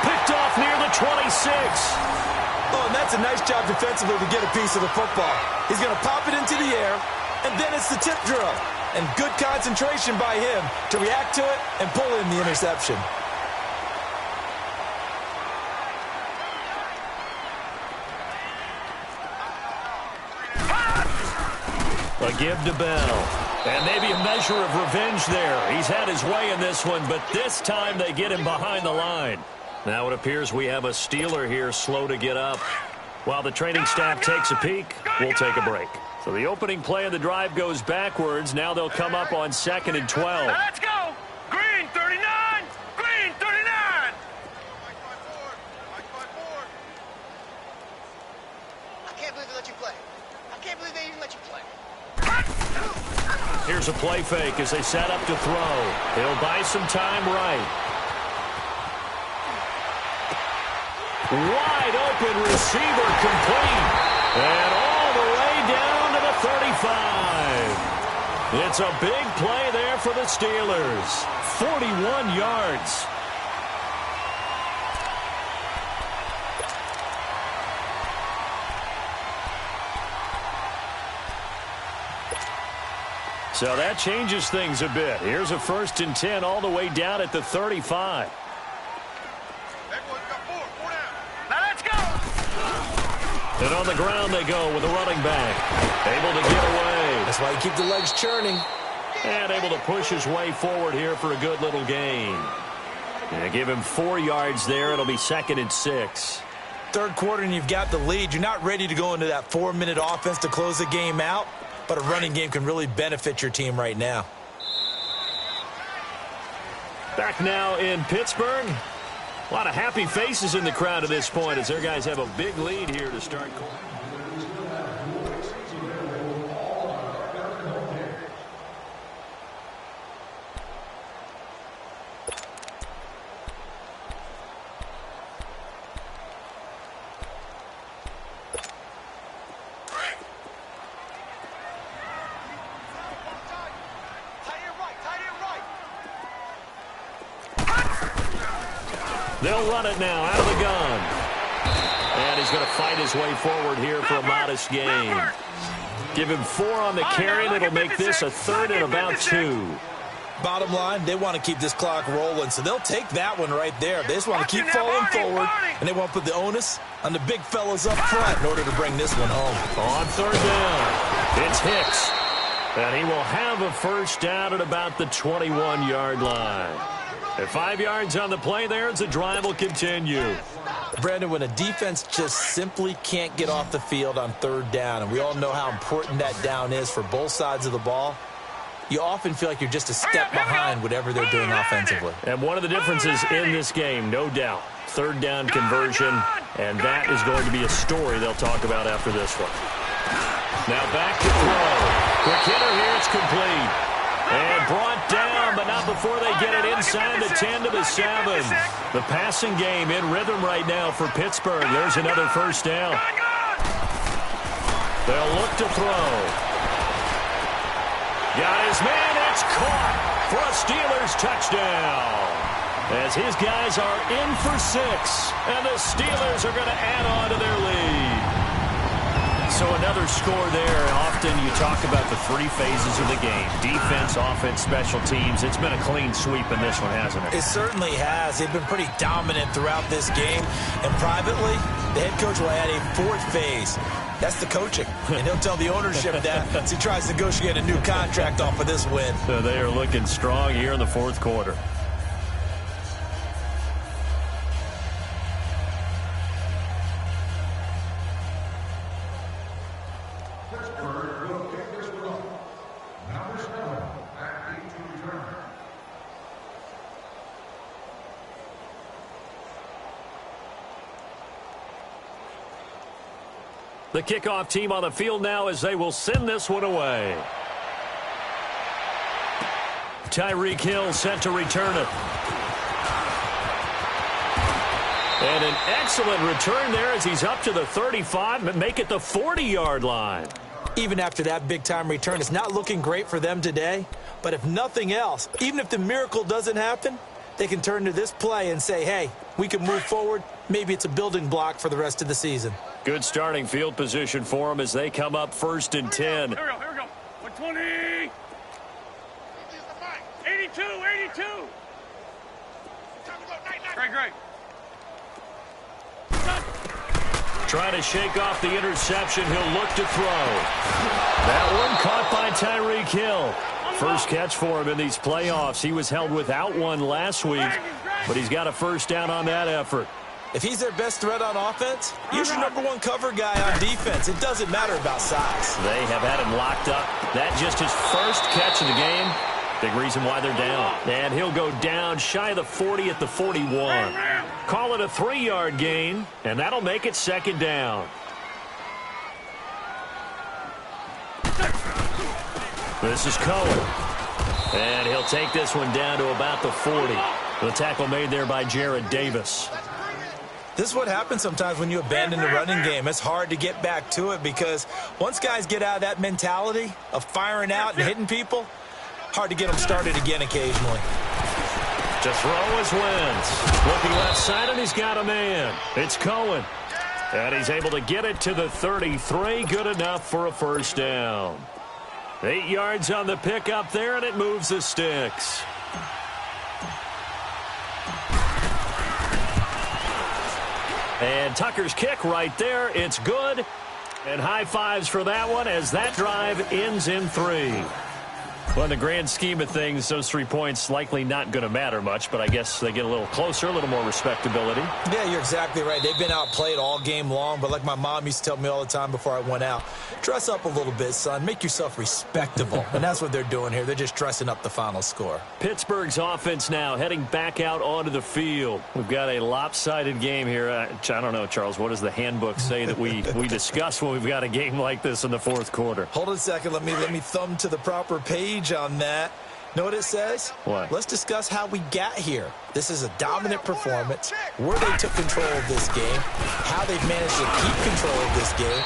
Picked off near the 26. Oh, and that's a nice job defensively to get a piece of the football. He's going to pop it into the air, and then it's the tip drill. And good concentration by him to react to it and pull in the interception. A give to Bell. And maybe a measure of revenge there. He's had his way in this one, but this time they get him behind the line. Now it appears we have a Steeler here slow to get up. While the training staff takes a peek, we'll take a break. So the opening play of the drive goes backwards. Now they'll come up on 2nd and 12. Let's go! Green 39! Green 39! I can't believe they let you play. I can't believe they even let you play. Here's a play fake as they set up to throw. He'll buy some time right. Wide open receiver complete. And all the way down to the 35. It's a big play there for the Steelers. 41 yards. So that changes things a bit. Here's a 1st and 10 all the way down at the 35. Now let's go! And on the ground they go with the running back. Able to get away. That's why you keep the legs churning. And able to push his way forward here for a good little gain. And give him 4 yards there. It'll be 2nd and 6. Third quarter and you've got the lead. You're not ready to go into that 4-minute offense to close the game out. But a running game can really benefit your team right now. Back now in Pittsburgh. A lot of happy faces in the crowd at this point as their guys have a big lead here to start. They'll run it now out of the gun. And he's going to fight his way forward here for a modest gain. Give him 4 on the carry, and it'll make this a 3rd and about 2. Bottom line, they want to keep this clock rolling, so they'll take that one right there. They just want to keep falling forward, and they want to put the onus on the big fellas up front in order to bring this one home. On 3rd down, it's Hicks. And he will have a first down at about the 21-yard line. At 5 yards on the play there as the drive will continue. Brandon, when a defense just simply can't get off the field on 3rd down, and we all know how important that down is for both sides of the ball, you often feel like you're just a step behind whatever they're doing offensively. And one of the differences in this game, no doubt, third down conversion, and that is going to be a story they'll talk about after this one. Now back to throw. Quick hitter here, it's complete. And brought down, but not before they get it inside the 10 to the 7. The passing game in rhythm right now for Pittsburgh. There's another first down. They'll look to throw. Got his man, it's caught for a Steelers touchdown. As his guys are in for 6, and the Steelers are going to add on to their lead. So another score there. Often you talk about the 3 phases of the game. Defense, offense, special teams. It's been a clean sweep in this one, hasn't it? It certainly has. They've been pretty dominant throughout this game. And privately, the head coach will add a 4th phase. That's the coaching. And he'll tell the ownership that as he tries to negotiate a new contract off of this win. So they are looking strong here in the 4th quarter. The kickoff team on the field now as they will send this one away. Tyreek Hill set to return it. And an excellent return there as he's up to the 35, but make it the 40-yard line. Even after that big-time return, it's not looking great for them today. But if nothing else, even if the miracle doesn't happen, they can turn to this play and say, hey, we can move forward. Maybe it's a building block for the rest of the season. Good starting field position for them as they come up 1st and 10. Here we go. 120. 82. Great. Trying to shake off the interception. He'll look to throw. That one caught by Tyreek Hill. First catch for him in these playoffs. He was held without one last week, but he's got a first down on that effort. If he's their best threat on offense, use your #1 cover guy on defense. It doesn't matter about size. They have had him locked up. That just his first catch of the game. Big reason why they're down. And he'll go down shy of the 40 at the 41. Call it a 3-yard gain, and that'll make it 2nd down. This is Cohen. And he'll take this one down to about the 40. The tackle made there by Jared Davis. This is what happens sometimes when you abandon the running game. It's hard to get back to it because once guys get out of that mentality of firing out and hitting people, hard to get them started again occasionally. To throw is Wentz. Looking left side, and he's got a man. It's Cohen. And he's able to get it to the 33. Good enough for a first down. 8 yards on the pickup there, and it moves the sticks. And Tucker's kick right there. It's good. And high fives for that one as that drive ends in 3. Well, in the grand scheme of things, those 3 points likely not going to matter much, but I guess they get a little closer, a little more respectability. Yeah, you're exactly right. They've been outplayed all game long, but like my mom used to tell me all the time before I went out, dress up a little bit, son. Make yourself respectable. And that's what they're doing here. They're just dressing up the final score. Pittsburgh's offense now heading back out onto the field. We've got a lopsided game here. I don't know, Charles, what does the handbook say that we discuss when we've got a game like this in the 4th quarter? Hold on a second. Let me thumb to the proper page on that. Know what it says? What? Let's discuss how we got here. This is a dominant performance, where they took control of this game, how they've managed to keep control of this game,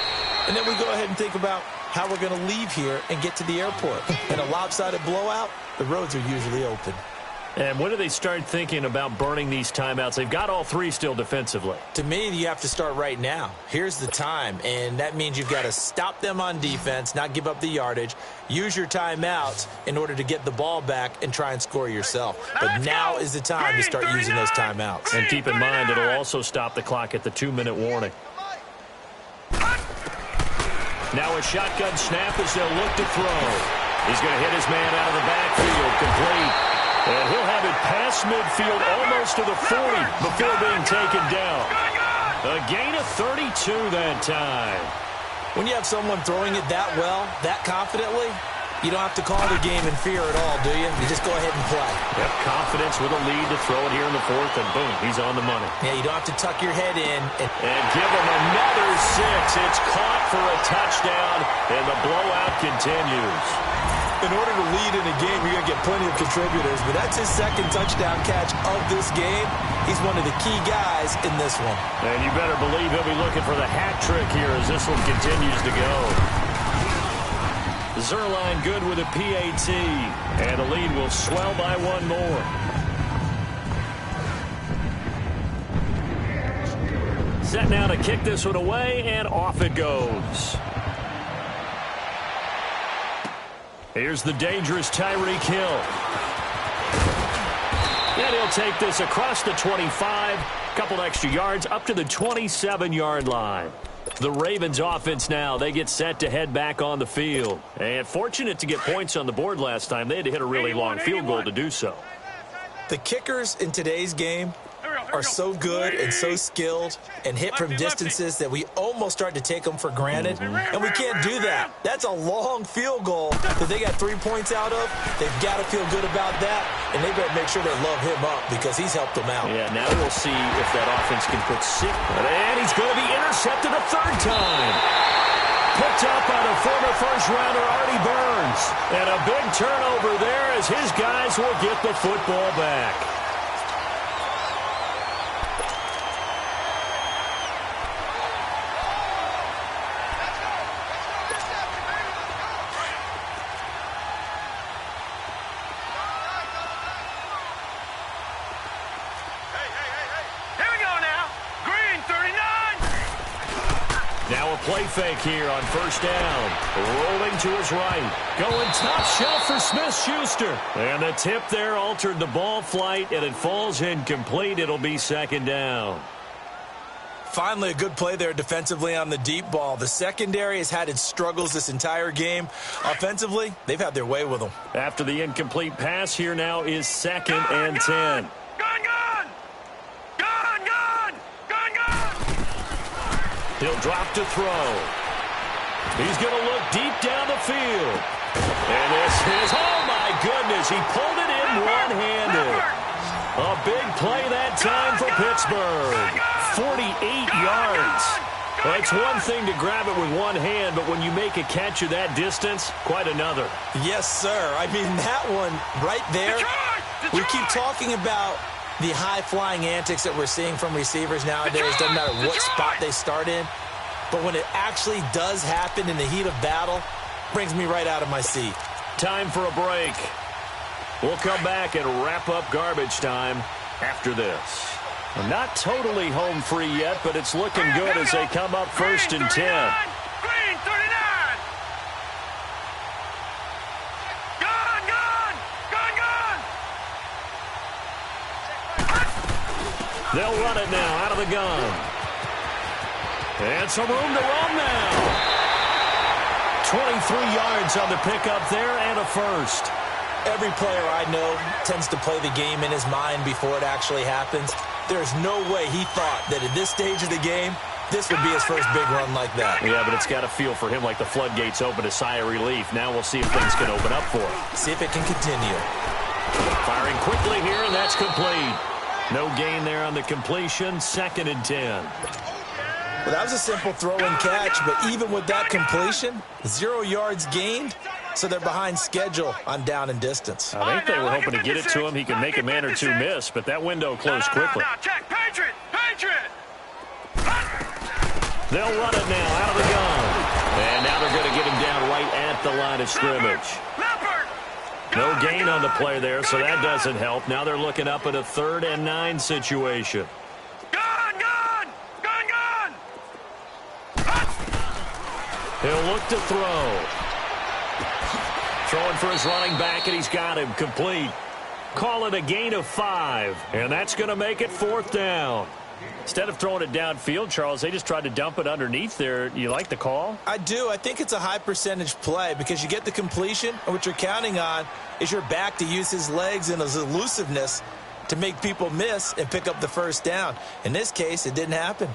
and then we go ahead and think about how we're going to leave here and get to the airport. In a lopsided blowout, the roads are usually open. And when do they start thinking about burning these timeouts? They've got all 3 still defensively. To me, you have to start right now. Here's the time, and that means you've got to stop them on defense, not give up the yardage, use your timeouts in order to get the ball back and try and score yourself. But now is the time to start using those timeouts. And keep in mind, it'll also stop the clock at the 2-minute warning. Now a shotgun snap as they'll look to throw. He's going to hit his man out of the backfield, complete. And he'll have it past midfield almost to the 40 before being taken down. A gain of 32 that time. When you have someone throwing it that well, that confidently, You don't have to call the game in fear at all, do you? You just go ahead and play. Yep, confidence with a lead to throw it here in the fourth, and boom, he's on the money. Yeah, you don't have to tuck your head in. And give him another 6. It's caught for a touchdown, and the blowout continues. In order to lead in a game, you're going to get plenty of contributors, but that's his second touchdown catch of this game. He's one of the key guys in this one. And you better believe he'll be looking for the hat trick here as this one continues to go. Zerline good with a PAT, and the lead will swell by one more. Set now to kick this one away, and off it goes. Here's the dangerous Tyreek Hill. And he'll take this across the 25, couple extra yards up to the 27-yard line. The Ravens offense now, they get set to head back on the field. And fortunate to get points on the board last time. They had to hit a really long field goal to do so. The kickers in today's game are so good and so skilled and hit from distances that we almost start to take them for granted. And we can't do that. That's a long field goal that they got 3 points out of. They've got to feel good about that, and they better make sure they love him up because he's helped them out. Yeah, now we'll see if that offense can put 6. And he's going to be intercepted a third time. Picked up by the former first-rounder Artie Burns. And a big turnover there as his guys will get the football back. Play fake here on first down. Rolling to his right. Going top shelf for Smith-Schuster. And the tip there altered the ball flight, and it falls incomplete. It'll be second down. Finally, a good play there defensively on the deep ball. The secondary has had its struggles this entire game. Offensively, they've had their way with them. After the incomplete pass, here now is 2nd and 10. He'll drop to throw. He's going to look deep down the field. And this is, oh my goodness, he pulled it in one-handed. A big play that time for Pittsburgh. 48 yards. Well, it's one thing to grab it with one hand, but when you make a catch of that distance, quite another. Yes, sir. I mean, that one right there, we keep talking about the high-flying antics that we're seeing from receivers nowadays. Doesn't matter what spot they start in. But when it actually does happen in the heat of battle, brings me right out of my seat. Time for a break. We'll come back and wrap up garbage time after this. Well, not totally home free yet, but it's looking good as they come up 1st and 10. Green 39. They'll run it now out of the gun. And some room to run now. 23 yards on the pickup there and a first. Every player I know tends to play the game in his mind before it actually happens. There's no way he thought that at this stage of the game, this would be his first big run like that. Yeah, but it's got to feel for him like the floodgates open, a sigh of relief. Now we'll see if things can open up for him. See if it can continue. Firing quickly here, and that's complete. No gain there on the completion. 2nd and 10. Well, that was a simple throw and catch, but even with that completion, 0 yards gained, so they're behind schedule on down and distance. I think they were hoping to get it to him. He could make a man or two miss, but that window closed quickly. Check, Patriot! They'll run it now out of the gun. And now they're going to get him down right at the line of scrimmage. No gain on the play there, so that doesn't help. Now they're looking up at a 3rd and 9 situation. He'll look to throw. Throwing for his running back, and he's got him complete. Call it a gain of 5, and that's going to make it 4th down. Instead of throwing it downfield, Charles, they just tried to dump it underneath there. You like the call? I do. I think it's a high percentage play because you get the completion, and what you're counting on is your back to use his legs and his elusiveness to make people miss and pick up the first down. In this case, it didn't happen.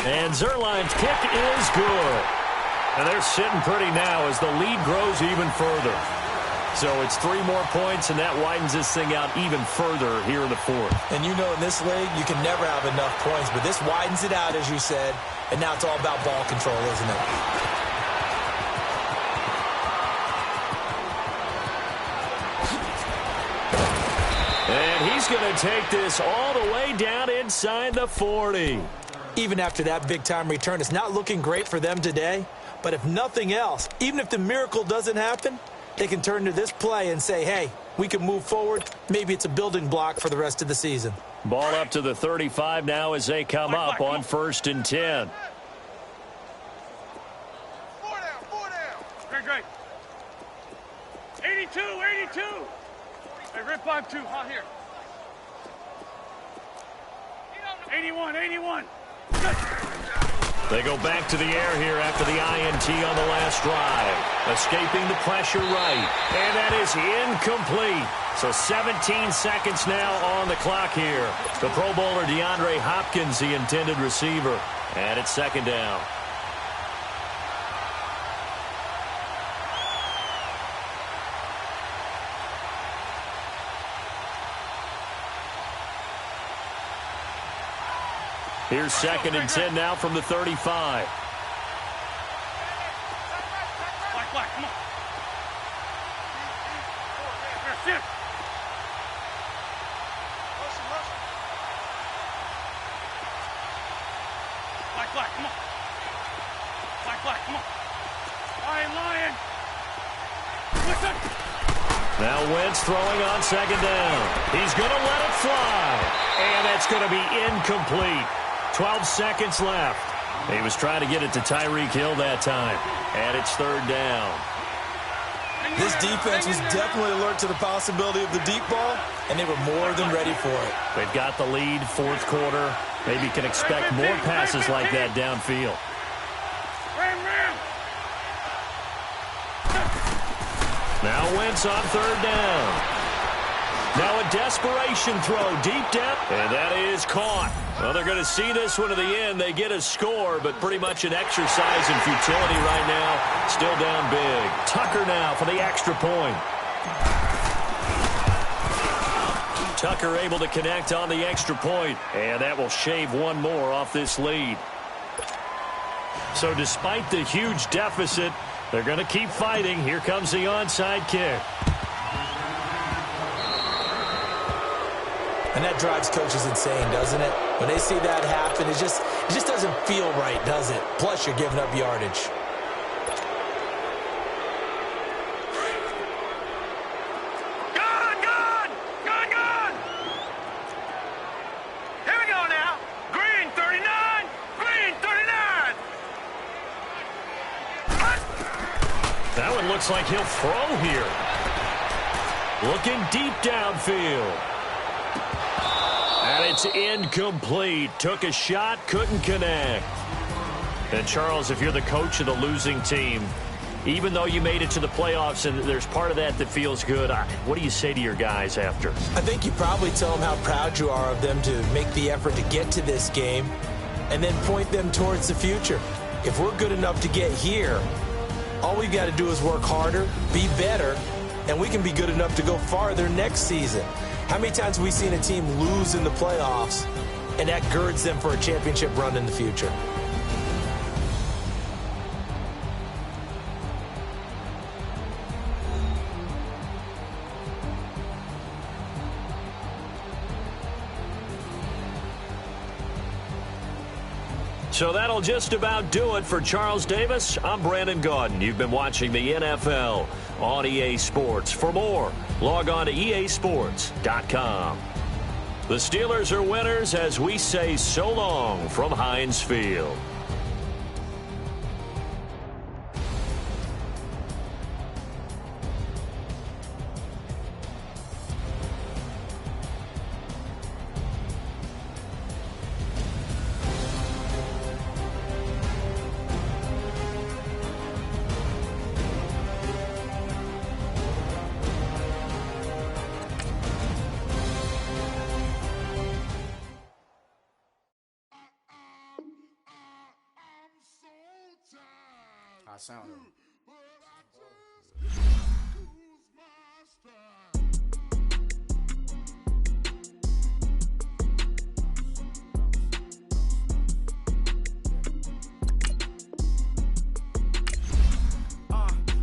And Zerline's kick is good. And they're sitting pretty now as the lead grows even further. So it's 3 more points, and that widens this thing out even further here in the fourth. And you know in this league, you can never have enough points, but this widens it out, as you said, and now it's all about ball control, isn't it? And he's going to take this all the way down inside the 40. Even after that big-time return, it's not looking great for them today. But if nothing else, even if the miracle doesn't happen, they can turn to this play and say, hey, we can move forward. Maybe it's a building block for the rest of the season. Ball up to the 35 now as they come up on 1st and 10. 4 down. Great. 82. Hey, rip 5-2, hot here. 81. Good. They go back to the air here after the INT on the last drive. Escaping the pressure right. And that is incomplete. So 17 seconds now on the clock here. The Pro Bowler DeAndre Hopkins, the intended receiver. And it's 2nd down. Here's 2nd and 10 now from the 35. Black, come on. Here, sit. Black, come on. Black, come on. Lion. Listen. Now Wentz throwing on 2nd down. He's going to let it fly. And that's going to be incomplete. 12 seconds left. He was trying to get it to Tyreek Hill that time. And it's 3rd down. This defense was definitely alert to the possibility of the deep ball, and they were more than ready for it. They've got the lead, 4th quarter. Maybe can expect more passes like that downfield. Ram. Now Wentz on 3rd down. Now a desperation throw deep down. And that is caught. Well, they're going to see this one to the end. They get a score, but pretty much an exercise in futility right now. Still down big. Tucker now for the extra point. Tucker able to connect on the extra point, and that will shave 1 more off this lead. So despite the huge deficit, they're going to keep fighting. Here comes the onside kick. And that drives coaches insane, doesn't it? When they see that happen, it just doesn't feel right, does it? Plus, you're giving up yardage. Gone! Here we go now. Green 39. That one looks like he'll throw here. Looking deep downfield. And it's incomplete. Took a shot, couldn't connect. And Charles, if you're the coach of the losing team, even though you made it to the playoffs and there's part of that feels good, what do you say to your guys after? I think you probably tell them how proud you are of them to make the effort to get to this game and then point them towards the future. If we're good enough to get here, all we've got to do is work harder, be better, and we can be good enough to go farther next season. How many times have we seen a team lose in the playoffs, and that girds them for a championship run in the future? So that'll just about do it for Charles Davis. I'm Brandon Gaudin. You've been watching the NFL on EA Sports. For more, log on to easports.com. The Steelers are winners as we say so long from Heinz Field. I sound them.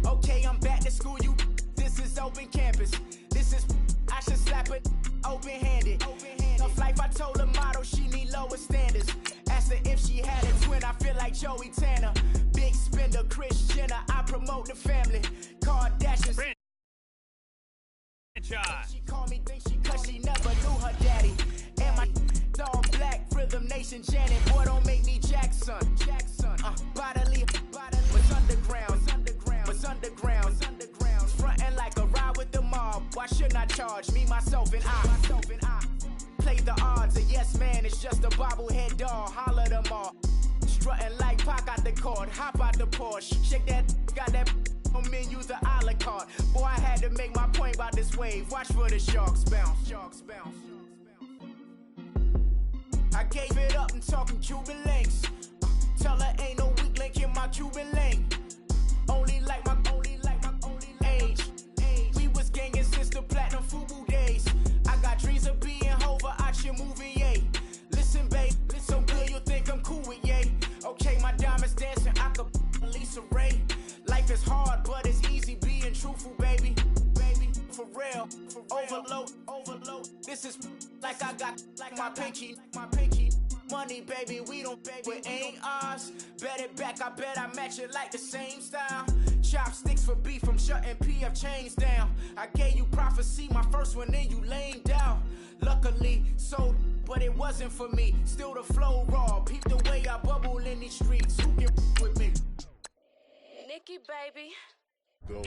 Okay, I'm back to school, you. This is open campus. This is, I should slap it open-handed. Tough life, I told her motto, she need lower standards. Asked her if she had a twin, I feel like Joey Tanner. Big spender, Kris Jenner, I promote the family. Kardashians. She called me, think she, cause she never knew her daddy. And my all black, Rhythm Nation, Janet. Boy, don't make me Jackson. Bodily, was underground. Frontin' like a ride with the mob. Why shouldn't I charge me, myself, and I? Play the odds, a yes man is just a bobblehead doll. Holler them all. Strutting like Pac out the court, hop out the Porsche. Shake that, got that on menus, the a la carte. Boy, I had to make my point about this wave. Watch for the sharks bounce. I gave it up and talking Cuban links. Tell her ain't no weak link in my Cuban link. Only like my age. We was gangin' since the platinum FUBU days. I got dreams of being Hova out your movie, yay. Listen, babe, so good you'll think I'm cool with yay. Okay, my diamonds dancing, I could Lisa Ray. Life is hard, but it's easy being truthful, baby. For real, overload. This is like I got like my pinky. Money, baby, we don't pay, it ain't ours. Bet it back, I bet I match it like the same style. Chopsticks for beef, I'm shutting PF chains down. I gave you prophecy, my first one, then you lame down. Luckily, sold, but it wasn't for me. Still the flow raw, peep the way I bubble in these streets. Who can with me? Nikki, baby. Go.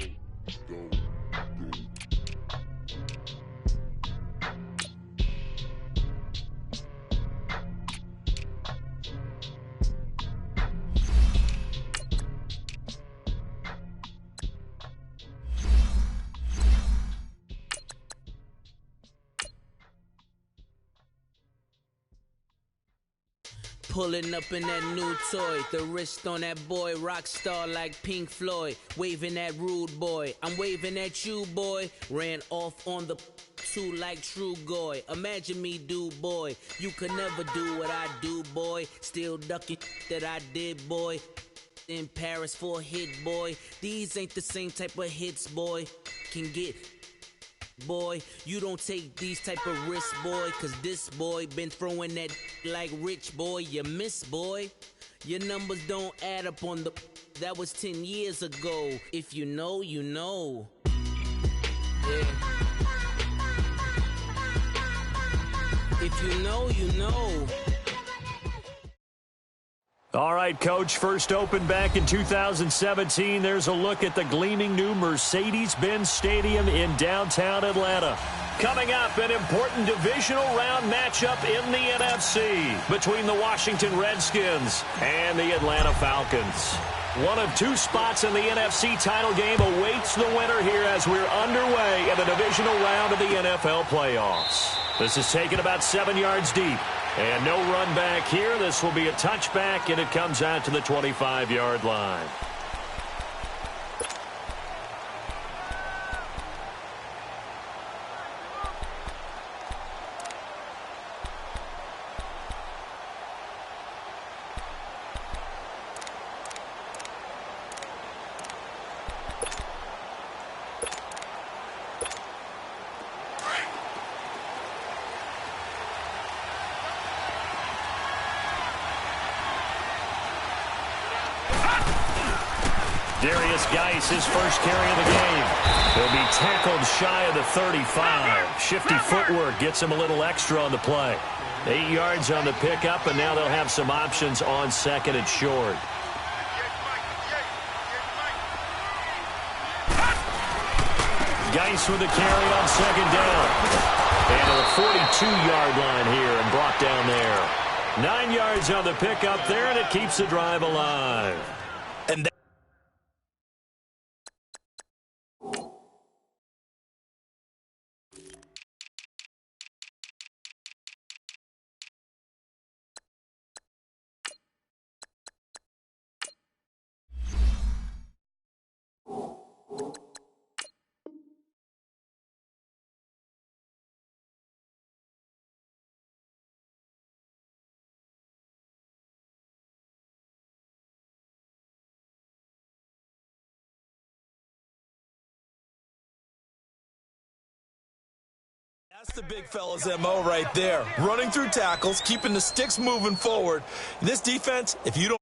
Pulling up in that new toy, the wrist on that boy, rock star like Pink Floyd, waving at rude boy, I'm waving at you boy, ran off on the two like True Goy, imagine me do boy, you could never do what I do boy, still ducking that I did boy, in Paris for a hit boy, these ain't the same type of hits boy, can get boy, you don't take these type of risks, boy, cause this boy been throwing that like rich boy, you miss, boy. Your numbers don't add up on the, that was 10 years ago. If you know, you know. Yeah. If you know, you know. All right, Coach, first opened back in 2017. There's a look at the gleaming new Mercedes-Benz Stadium in downtown Atlanta. Coming up, an important divisional round matchup in the NFC between the Washington Redskins and the Atlanta Falcons. One of two spots in the NFC title game awaits the winner here as we're underway in the divisional round of the NFL playoffs. This is taken about 7 yards deep. And no run back here. This will be a touchback, and it comes out to the 25-yard line. His first carry of the game. He'll be tackled shy of the 35. Shifty footwork gets him a little extra on the play. 8 yards on the pickup, and now they'll have some options on second and short. Geis with the carry on second down. And to the 42-yard line here and brought down there. 9 yards on the pickup there, and it keeps the drive alive. And That's the big fella's MO right there. Running through tackles, keeping the sticks moving forward. This defense, if you don't